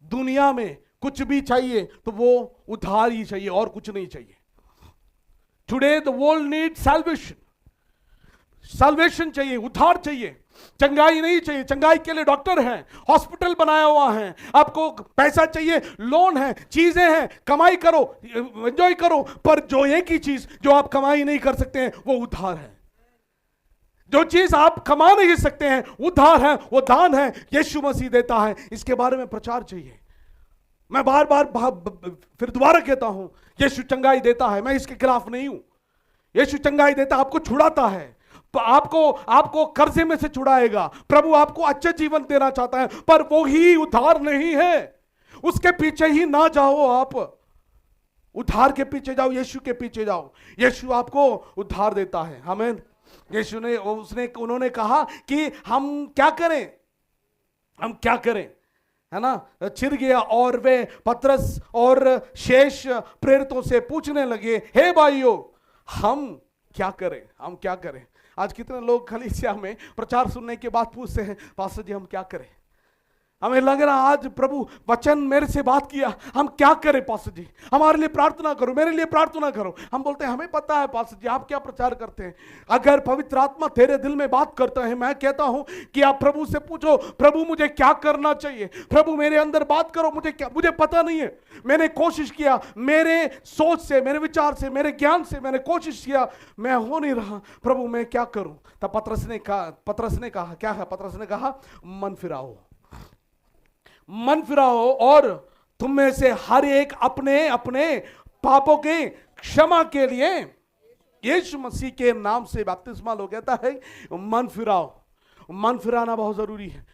दुनिया में कुछ भी चाहिए तो वो उद्धार ही चाहिए और कुछ नहीं चाहिए। Today the world need salvation, salvation चाहिए, उद्धार चाहिए, चंगाई नहीं चाहिए। चंगाई के लिए डॉक्टर हैं, हॉस्पिटल बनाया हुआ है, आपको पैसा चाहिए, लोन है, चीजें हैं, कमाई करो, एंजॉय करो। पर जो एक ही चीज जो आप कमाई नहीं कर सकते हैं वो उद्धार है। जो चीज आप कमा नहीं सकते हैं उद्धार है, वो दान है, यीशु मसीह देता है। इसके बारे में प्रचार चाहिए। मैं बार बार फिर दोबारा कहता हूं, यीशु चंगाई देता है, मैं इसके खिलाफ नहीं हूं। यीशु चंगाई देता है, आपको छुड़ाता है, आपको कर्जे में से छुड़ाएगा। प्रभु आपको अच्छे जीवन देना चाहता है, पर वो ही उद्धार नहीं है। उसके पीछे ही ना जाओ, आप उद्धार के पीछे जाओ, यीशु के पीछे जाओ। यीशु आपको उद्धार देता है। आमीन। यीशु ने उन्होंने कहा कि हम क्या करें, हम क्या करें, है ना? छिद गया और वे पतरस और शेष प्रेरितों से पूछने लगे, हे भाइयों हम क्या करें, हम क्या करें? आज कितने लोग कलीसिया में प्रचार सुनने के बाद पूछते हैं, पास्टर जी हम क्या करें? हमें लग रहा आज प्रभु वचन मेरे से बात किया, हम क्या करें पास्टर जी? हमारे लिए प्रार्थना करो, मेरे लिए प्रार्थना करो। हम बोलते हैं हमें पता है पास्टर जी आप क्या प्रचार करते हैं। अगर पवित्र आत्मा तेरे दिल में बात करता है, मैं कहता हूं कि आप प्रभु से पूछो, प्रभु मुझे क्या करना चाहिए? प्रभु मेरे अंदर बात करो, मुझे पता नहीं है, मैंने कोशिश किया, मेरे सोच से, मेरे विचार से, मेरे ज्ञान से मैंने कोशिश किया, मैं हो नहीं रहा, प्रभु मैं क्या करूं? तब पतरस ने कहा क्या है? पतरस ने कहा मन फिराओ, मन फिराओ और तुम में से हर एक अपने अपने पापों के क्षमा के लिए यीशु मसीह के नाम से बपतिस्मा लो। कहता है मन फिराओ। मन फिराना बहुत जरूरी है।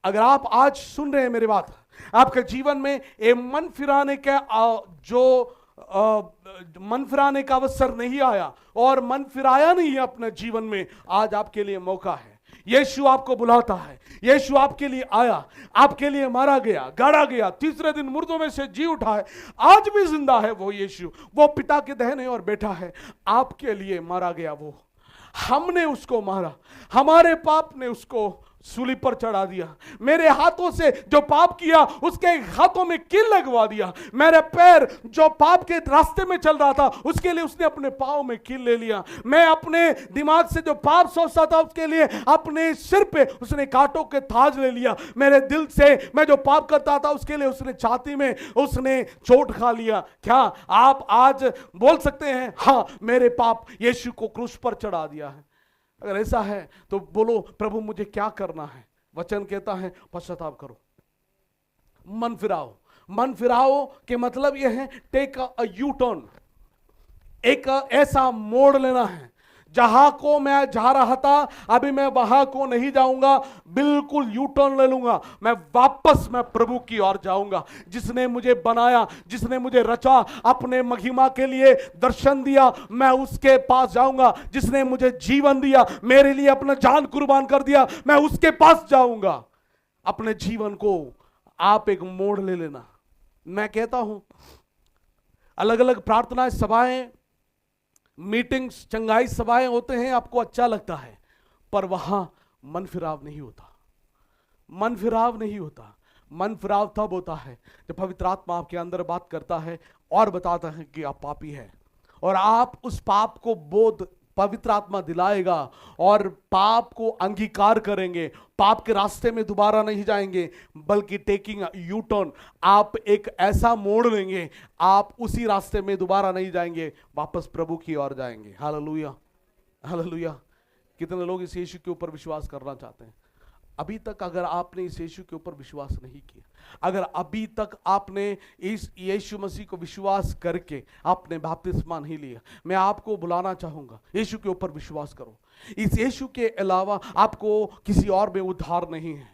अगर आप आज सुन रहे हैं मेरी बात, आपके जीवन में ये मन फिराने का मन फिराने का अवसर नहीं आया और मन फिराया नहीं है अपने जीवन में, आज आपके लिए मौका है। यीशु आपको बुलाता है, यीशु आपके लिए आया, आपके लिए मारा गया, गाड़ा गया, तीसरे दिन मुर्दों में से जी उठा है, आज भी जिंदा है वो यीशु, वो पिता के दहने और बैठा है, आपके लिए मारा गया, वो हमने उसको मारा, हमारे पाप ने उसको सूली पर चढ़ा दिया। मेरे हाथों से जो पाप किया उसके हाथों में कील लगवा दिया। मेरे पैर जो पाप के रास्ते में चल रहा था उसके लिए उसने अपने पाँव में कील ले लिया। मैं अपने दिमाग से जो पाप सोचता था उसके लिए अपने सिर पे उसने कांटों के ताज ले लिया। मेरे दिल से मैं जो पाप करता था उसके लिए उसने छाती में उसने चोट खा लिया। क्या आप आज बोल सकते हैं हाँ मेरे पाप यीशु को क्रूस पर चढ़ा दिया है? अगर ऐसा है तो बोलो प्रभु मुझे क्या करना है? वचन कहता है पश्चाताप करो, मन फिराओ। मन फिराओ के मतलब यह है टेक अ यू टर्न, एक ऐसा मोड़ लेना है। जहां को मैं जा रहा था अभी मैं वहां को नहीं जाऊंगा, बिल्कुल यू टर्न ले लूंगा। मैं वापस मैं प्रभु की ओर जाऊंगा। जिसने मुझे बनाया, जिसने मुझे रचा, अपने महिमा के लिए दर्शन दिया, मैं उसके पास जाऊंगा। जिसने मुझे जीवन दिया, मेरे लिए अपना जान कुर्बान कर दिया, मैं उसके पास जाऊंगा। अपने जीवन को आप एक मोड़ ले लेना। मैं कहता हूं अलग अलग प्रार्थना सभाएं, मीटिंग्स, चंगाई सभाएं होते हैं, आपको अच्छा लगता है, पर वहां मन फिराव नहीं होता। मन फिराव नहीं होता। मन फिराव तब होता है जब पवित्र आत्मा आपके अंदर बात करता है और बताता है कि आप पापी हैं, और आप उस पाप को बोध पवित्र आत्मा दिलाएगा और पाप को अंगीकार करेंगे। पाप के रास्ते में दोबारा नहीं जाएंगे, बल्कि टेकिंग यू टर्न, आप एक ऐसा मोड़ लेंगे, आप उसी रास्ते में दोबारा नहीं जाएंगे, वापस प्रभु की ओर जाएंगे। Hallelujah, hallelujah. कितने लोग इस यीशु के ऊपर विश्वास करना चाहते हैं? अभी तक अगर आपने इस यीशु के ऊपर विश्वास नहीं किया, अगर अभी तक आपने इस यीशु मसीह को विश्वास करके आपने बपतिस्मा नहीं लिया, मैं आपको बुलाना चाहूंगा, यीशु के ऊपर विश्वास करो। इस यीशु के अलावा आपको किसी और में उद्धार नहीं है,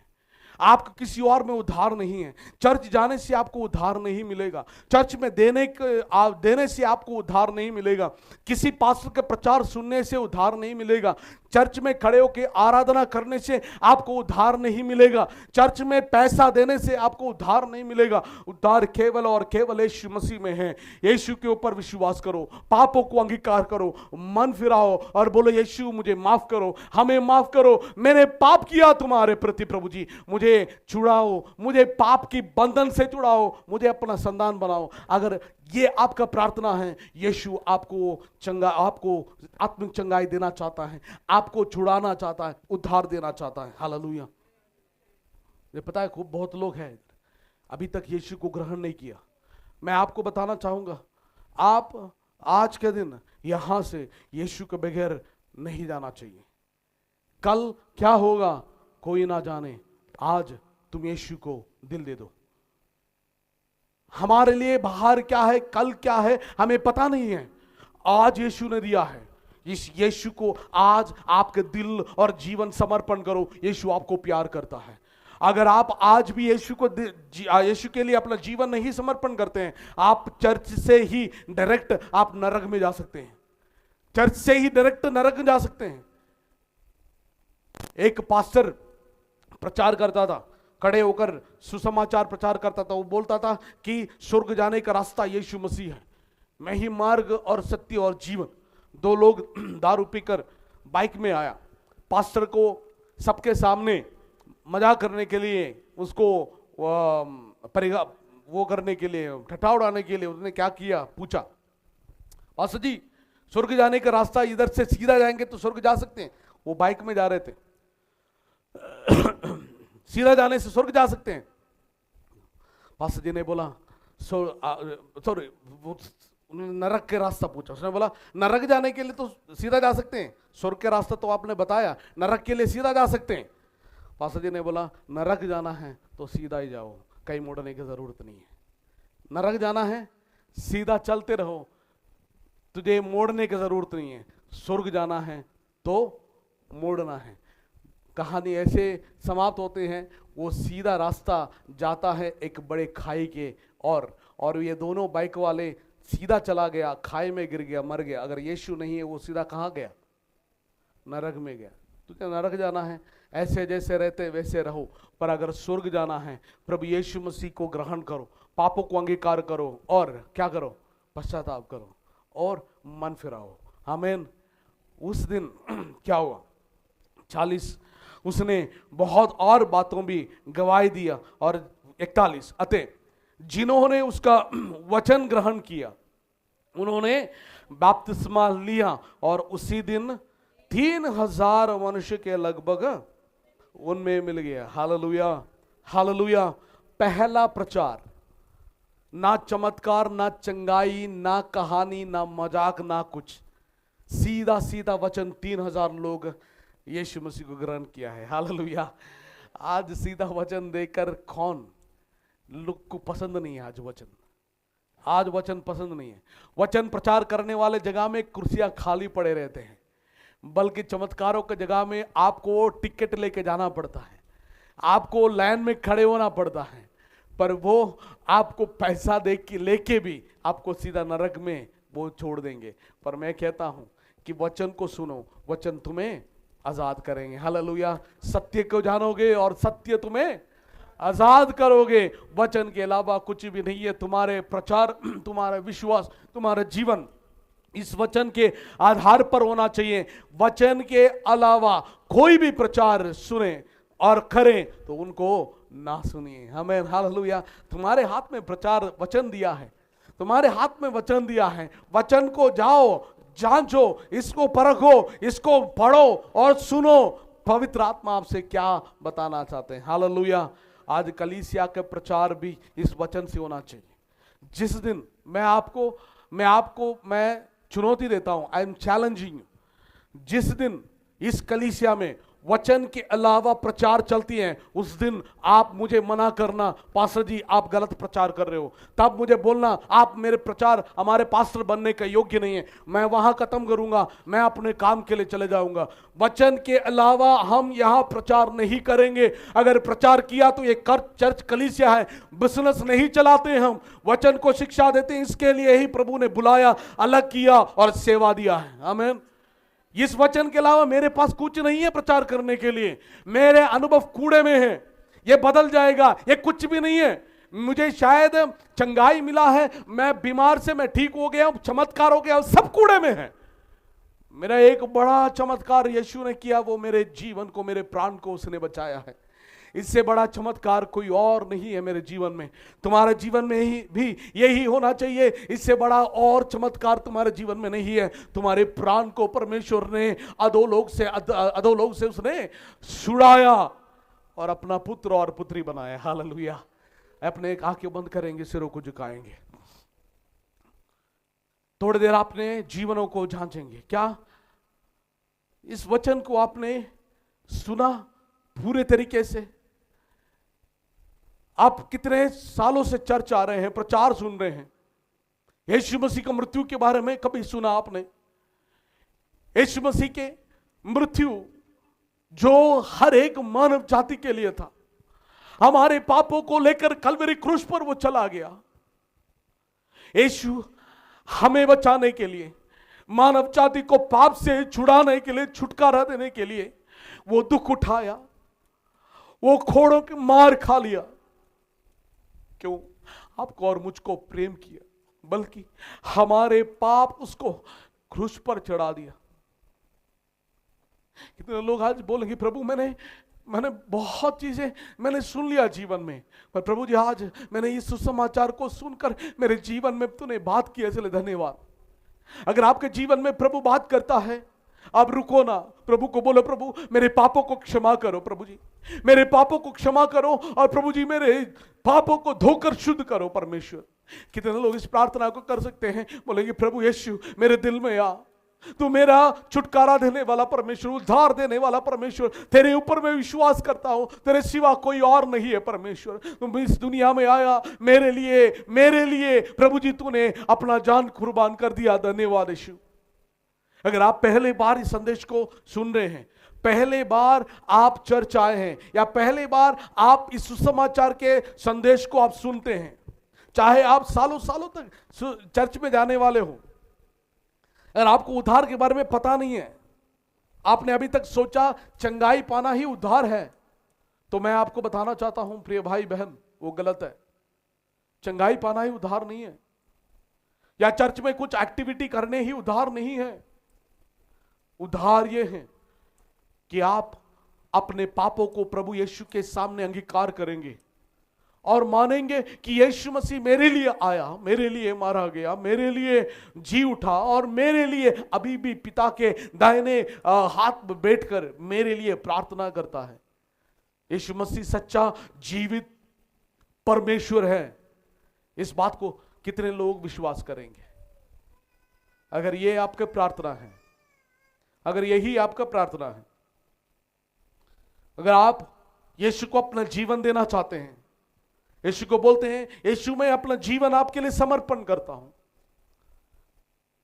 आपको किसी और में उद्धार नहीं है। चर्च जाने से आपको उद्धार नहीं मिलेगा, चर्च में देने से आपको उद्धार नहीं मिलेगा, किसी पास्टर के प्रचार सुनने से उद्धार नहीं मिलेगा, चर्च में खड़े होकर आराधना करने से आपको उद्धार नहीं मिलेगा, चर्च में पैसा देने से आपको उद्धार नहीं मिलेगा। उद्धार केवल और केवल यीशु मसीह में है। यीशु के ऊपर विश्वास करो, पापों को अंगीकार करो, मन फिराओ और बोलो यीशु मुझे माफ करो, हमें माफ करो, मैंने पाप किया तुम्हारे प्रति, प्रभु जी मुझे छुड़ाओ, मुझे पाप की बंधन से छुड़ाओ, मुझे अपना संतान बनाओ। अगर ये आपका प्रार्थना है, यीशु आपको आत्मिक चंगाई देना चाहता है, आपको छुड़ाना चाहता है, उद्धार देना चाहता है। हालेलुया। मुझे पता है खूब बहुत लोग हैं अभी तक यीशु को ग्रहण नहीं किया। मैं आपको बताना चाहूंगा, आप आज के दिन यहां से यीशु के बगैर नहीं जाना चाहिए। कल क्या होगा कोई ना जाने, आज तुम यीशु को दिल दे दो। हमारे लिए बाहर क्या है, कल क्या है, हमें पता नहीं है। आज यीशु ने दिया है, इस यीशु को आज आपके दिल और जीवन समर्पण करो। यीशु आपको प्यार करता है। अगर आप आज भी यीशु के लिए अपना जीवन नहीं समर्पण करते हैं, आप चर्च से ही डायरेक्ट आप नरक में जा सकते हैं, चर्च से ही डायरेक्ट नरक में जा सकते हैं। एक पास्टर प्रचार करता था, खड़े होकर सुसमाचार प्रचार करता था। वो बोलता था कि स्वर्ग जाने का रास्ता यीशु मसीह है, मैं ही मार्ग और सत्य और जीवन। दो लोग दारू पीकर बाइक में आया, पास्टर को सबके सामने मजाक करने के लिए, उसको वो करने के लिए, ठट्ठा उड़ाने के लिए उसने क्या किया, पूछा पास्टर जी स्वर्ग जाने का रास्ता इधर से सीधा जाएंगे तो स्वर्ग जा सकते हैं? वो बाइक में जा रहे थे, सीधा जाने से स्वर्ग जा सकते हैं? पास्टर जी ने बोला सॉरी, नरक के रास्ता पूछा। उसने बोला नरक जाने के लिए तो सीधा जा सकते हैं, स्वर्ग के रास्ता तो आपने बताया, नरक के लिए सीधा जा सकते हैं। पास्टर जी ने बोला नरक जाना है तो सीधा ही जाओ, कहीं मोड़ने की जरूरत नहीं है। नरक जाना है सीधा चलते रहो, तुझे मोड़ने की जरूरत नहीं है। स्वर्ग जाना है तो मोड़ना है। कहानी ऐसे समाप्त होते हैं, वो सीधा रास्ता जाता है एक बड़े खाई के और ये दोनों बाइक वाले सीधा चला गया, खाई में गिर गया, मर गया। अगर यीशु नहीं है वो सीधा कहाँ गया? नरक में गया। तुझे नरक जाना है, ऐसे जैसे रहते वैसे रहो, पर अगर स्वर्ग जाना है प्रभु यीशु मसीह को ग्रहण करो, पापों को अंगीकार करो और क्या करो? पश्चाताप करो और मन फिराओ। आमीन। उस दिन क्या हुआ, 40 उसने बहुत और बातों भी गवाही दिया। और 41 अतः जिन्होंने उसका वचन ग्रहण किया उन्होंने बपतिस्मा लिया, और उसी दिन 3000 मनुष्य के लगभग उनमें मिल गया। Hallelujah, hallelujah. पहला प्रचार, ना चमत्कार, ना चंगाई, ना कहानी, ना मजाक, ना कुछ, सीधा सीधा वचन। 3000 लोग यीशु मसीह को ग्रहण किया है। हालेलुया। आज सीधा वचन देकर कौन लोग को पसंद नहीं है? आज वचन पसंद नहीं है। वचन प्रचार करने वाले जगह में कुर्सियां खाली पड़े रहते हैं, बल्कि चमत्कारों की जगह में आपको टिकट लेके जाना पड़ता है, आपको लाइन में खड़े होना पड़ता है, पर वो आपको पैसा दे के लेके भी आपको सीधा नरक में वो छोड़ देंगे। पर मैं कहता हूं कि वचन को सुनो, वचन तुम्हें आजाद करेंगे। हालेलुया। सत्य को जानोगे और सत्य तुम्हें आजाद करोगे। वचन के अलावा कुछ भी नहीं है। तुम्हारे प्रचार, तुम्हारा विश्वास, तुम्हारा जीवन इस वचन के आधार पर होना चाहिए। वचन के अलावा कोई भी प्रचार सुने और करें तो उनको ना सुनिए। हमें हालेलुया। तुम्हारे हाथ में प्रचार वचन दिया है, तुम्हारे हाथ में वचन दिया है। वचन को जाओ, जांचो, इसको परखो, इसको पढ़ो और सुनो पवित्र आत्मा आपसे क्या बताना चाहते हैं। हालेलुया। आज कलीसिया का प्रचार भी इस वचन से होना चाहिए। जिस दिन मैं चुनौती देता हूं, आई एम चैलेंजिंग यू, जिस दिन इस कलीसिया में वचन के अलावा प्रचार चलती है, उस दिन आप मुझे मना करना, पास्टर जी आप गलत प्रचार कर रहे हो। तब मुझे बोलना आप मेरे प्रचार, हमारे पास्टर बनने का योग्य नहीं है। मैं वहां खत्म करूंगा, मैं अपने काम के लिए चले जाऊंगा। वचन के अलावा हम यहां प्रचार नहीं करेंगे। अगर प्रचार किया तो ये चर्च कलीसिया है, बिजनेस नहीं चलाते हम, वचन को शिक्षा देते हैं। इसके लिए ही प्रभु ने बुलाया, अलग किया और सेवा दिया है। आमीन। इस वचन के अलावा मेरे पास कुछ नहीं है प्रचार करने के लिए। मेरे अनुभव कूड़े में है, ये बदल जाएगा, ये कुछ भी नहीं है। मुझे शायद चंगाई मिला है, मैं बीमार से मैं ठीक हो गया, चमत्कार हो गया, सब कूड़े में है। मेरा एक बड़ा चमत्कार यीशु ने किया, वो मेरे जीवन को, मेरे प्राण को उसने बचाया है। इससे बड़ा चमत्कार कोई और नहीं है मेरे जीवन में। तुम्हारे जीवन में ही भी यही होना चाहिए। इससे बड़ा और चमत्कार तुम्हारे जीवन में नहीं है। तुम्हारे प्राण को परमेश्वर ने अधोलोक से उसने छुड़ाया और अपना पुत्र और पुत्री बनाया। हालेलुया। अपने एक आंखें बंद करेंगे, सिरों को झुकाएंगे, थोड़ी देर अपने जीवनों को जांचेंगे। क्या इस वचन को आपने सुना पूरे तरीके से? आप कितने सालों से चर्च आ रहे हैं, प्रचार सुन रहे हैं, यीशु मसीह की मृत्यु के बारे में कभी सुना आपने? यीशु मसीह के मृत्यु जो हर एक मानव जाति के लिए था, हमारे पापों को लेकर कलवरी क्रूस पर वो चला गया। यीशु हमें बचाने के लिए, मानव जाति को पाप से छुड़ाने के लिए, छुटकारा देने के लिए वो दुख उठाया, वो खोड़ों की मार खा लिया। क्यों? आपको और मुझको प्रेम किया, बल्कि हमारे पाप उसको क्रूस पर चढ़ा दिया। कितने लोग आज बोलेंगे प्रभु मैंने बहुत चीजें मैंने सुन लिया जीवन में, पर प्रभु जी आज मैंने इस सुसमाचार को सुनकर मेरे जीवन में तूने बात की, इसलिए धन्यवाद। अगर आपके जीवन में प्रभु बात करता है, आप रुको ना, प्रभु को बोलो प्रभु मेरे पापों को क्षमा करो, प्रभु जी मेरे पापों को क्षमा करो, और प्रभु जी मेरे पापों को धोकर शुद्ध करो परमेश्वर। कितने लोग इस प्रार्थना को कर सकते हैं? बोलेंगे प्रभु यीशु मेरे दिल में आ, तू मेरा छुटकारा देने वाला परमेश्वर, उद्धार देने वाला परमेश्वर, तेरे ऊपर मैं विश्वास करता हूं, तेरे सिवा कोई और नहीं है परमेश्वर। तुम इस दुनिया में आया मेरे लिए प्रभु जी, तूने अपना जान कुर्बान कर दिया, धन्यवाद यीशु। अगर आप पहले बार इस संदेश को सुन रहे हैं, पहले बार आप चर्च आए हैं, या पहले बार आप इस सुसमाचार के संदेश को आप सुनते हैं, चाहे आप सालों सालों तक चर्च में जाने वाले हो, अगर आपको उद्धार के बारे में पता नहीं है, आपने अभी तक सोचा चंगाई पाना ही उद्धार है, तो मैं आपको बताना चाहता हूं प्रिय भाई बहन, वो गलत है। चंगाई पाना ही उद्धार नहीं है, या चर्च में कुछ एक्टिविटी करने ही उद्धार नहीं है। उद्धार ये है कि आप अपने पापों को प्रभु यीशु के सामने अंगीकार करेंगे और मानेंगे कि यीशु मसीह मेरे लिए आया, मेरे लिए मारा गया, मेरे लिए जी उठा और मेरे लिए अभी भी पिता के दाहिने हाथ में बैठकर मेरे लिए प्रार्थना करता है। यीशु मसीह सच्चा जीवित परमेश्वर है। इस बात को कितने लोग विश्वास करेंगे? अगर ये आपका प्रार्थना है, अगर यही आपका प्रार्थना है, अगर आप यीशु को अपना जीवन देना चाहते हैं, यीशु को बोलते हैं यीशु मैं अपना जीवन आपके लिए समर्पण करता हूं,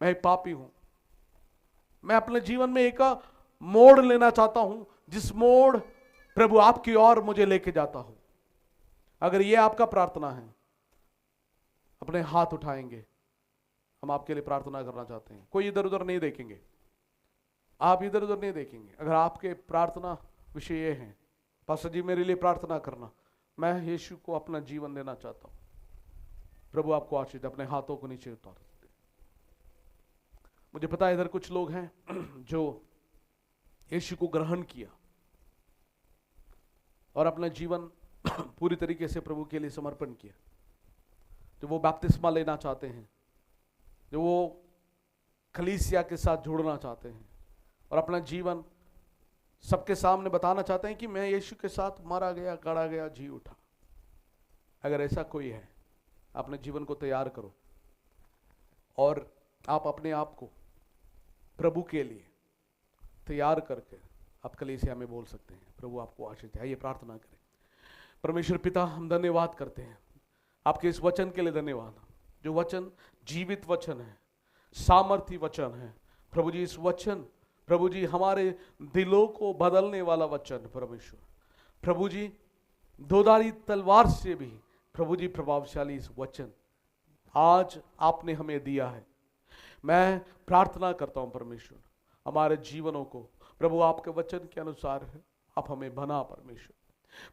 मैं एक पापी हूं, मैं अपने जीवन में एक मोड़ लेना चाहता हूं जिस मोड़ प्रभु आपकी ओर मुझे लेके जाता हो। अगर यह आपका प्रार्थना है, अपने हाथ उठाएंगे, हम आपके लिए प्रार्थना करना चाहते हैं। कोई इधर उधर नहीं देखेंगे, आप इधर उधर नहीं देखेंगे। अगर आपके प्रार्थना विषय ये है, पास्टर जी मेरे लिए प्रार्थना करना, मैं यीशु को अपना जीवन देना चाहता हूं, प्रभु आपको आशीष दे। अपने हाथों को नीचे उतार सकते। मुझे पता है इधर कुछ लोग हैं जो यीशु को ग्रहण किया और अपना जीवन पूरी तरीके से प्रभु के लिए समर्पण किया, जो वो बपतिस्मा लेना चाहते हैं, जो वो कलीसिया के साथ जुड़ना चाहते हैं और अपना जीवन सबके सामने बताना चाहते हैं कि मैं यीशु के साथ मारा गया, गड़ा गया, जी उठा। अगर ऐसा कोई है, अपने जीवन को तैयार करो और आप अपने आप को प्रभु के लिए तैयार करके आप कलीसिया में बोल सकते हैं, प्रभु आपको आशीष दे। आइए प्रार्थना करें। परमेश्वर पिता, हम धन्यवाद करते हैं आपके इस वचन के लिए। धन्यवाद, जो वचन जीवित वचन है, सामर्थी वचन है प्रभु जी। इस वचन प्रभु जी हमारे दिलों को बदलने वाला वचन परमेश्वर, प्रभु जी दोधारी तलवार से भी प्रभु जी प्रभावशाली इस वचन आज आपने हमें दिया है। मैं प्रार्थना करता हूं परमेश्वर, हमारे जीवनों को प्रभु आपके वचन के अनुसार आप हमें बना परमेश्वर।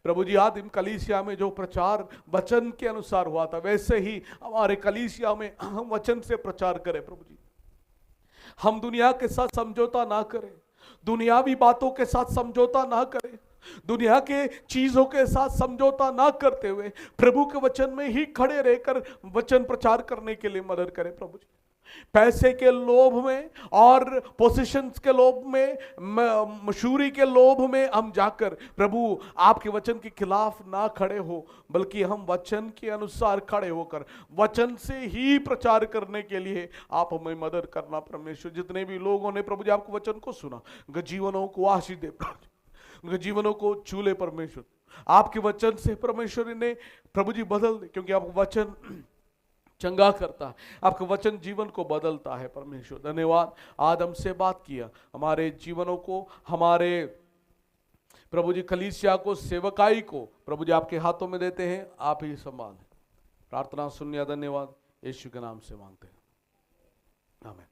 प्रभु जी आदिम कलीसिया में जो प्रचार वचन के अनुसार हुआ था, वैसे ही हमारे कलीसिया में हम वचन से प्रचार करें प्रभु जी। हम दुनिया के साथ समझौता ना करें, दुनियावी बातों के साथ समझौता ना करें, दुनिया के चीजों के साथ समझौता ना करते हुए प्रभु के वचन में ही खड़े रहकर वचन प्रचार करने के लिए मदद करें प्रभु जी। पैसे के लोभ में और पोजीशंस के लोभ में, मशहूरी के लोभ में हम जाकर प्रभु आपके वचन के खिलाफ ना खड़े हो, बल्कि हम वचन के अनुसार खड़े होकर वचन से ही प्रचार करने के लिए आप हमें मदद करना परमेश्वर। जितने भी लोगों ने प्रभु जी आपके वचन को सुना, उनके जीवनों को आशीष दे, उनके जीवनों को छूले परमेश्वर। आपके वचन से परमेश्वर इन्हें प्रभु जी बदल दे, क्योंकि आपका वचन चंगा करता है, आपका वचन जीवन को बदलता है परमेश्वर। धन्यवाद, आज हमसे बात किया, हमारे जीवनों को, हमारे प्रभु जी कलीसिया को, सेवकाई को प्रभु जी आपके हाथों में देते हैं, आप ही संभालें। प्रार्थना सुनिए, धन्यवाद, यीशु के नाम से मांगते हैं, आमीन।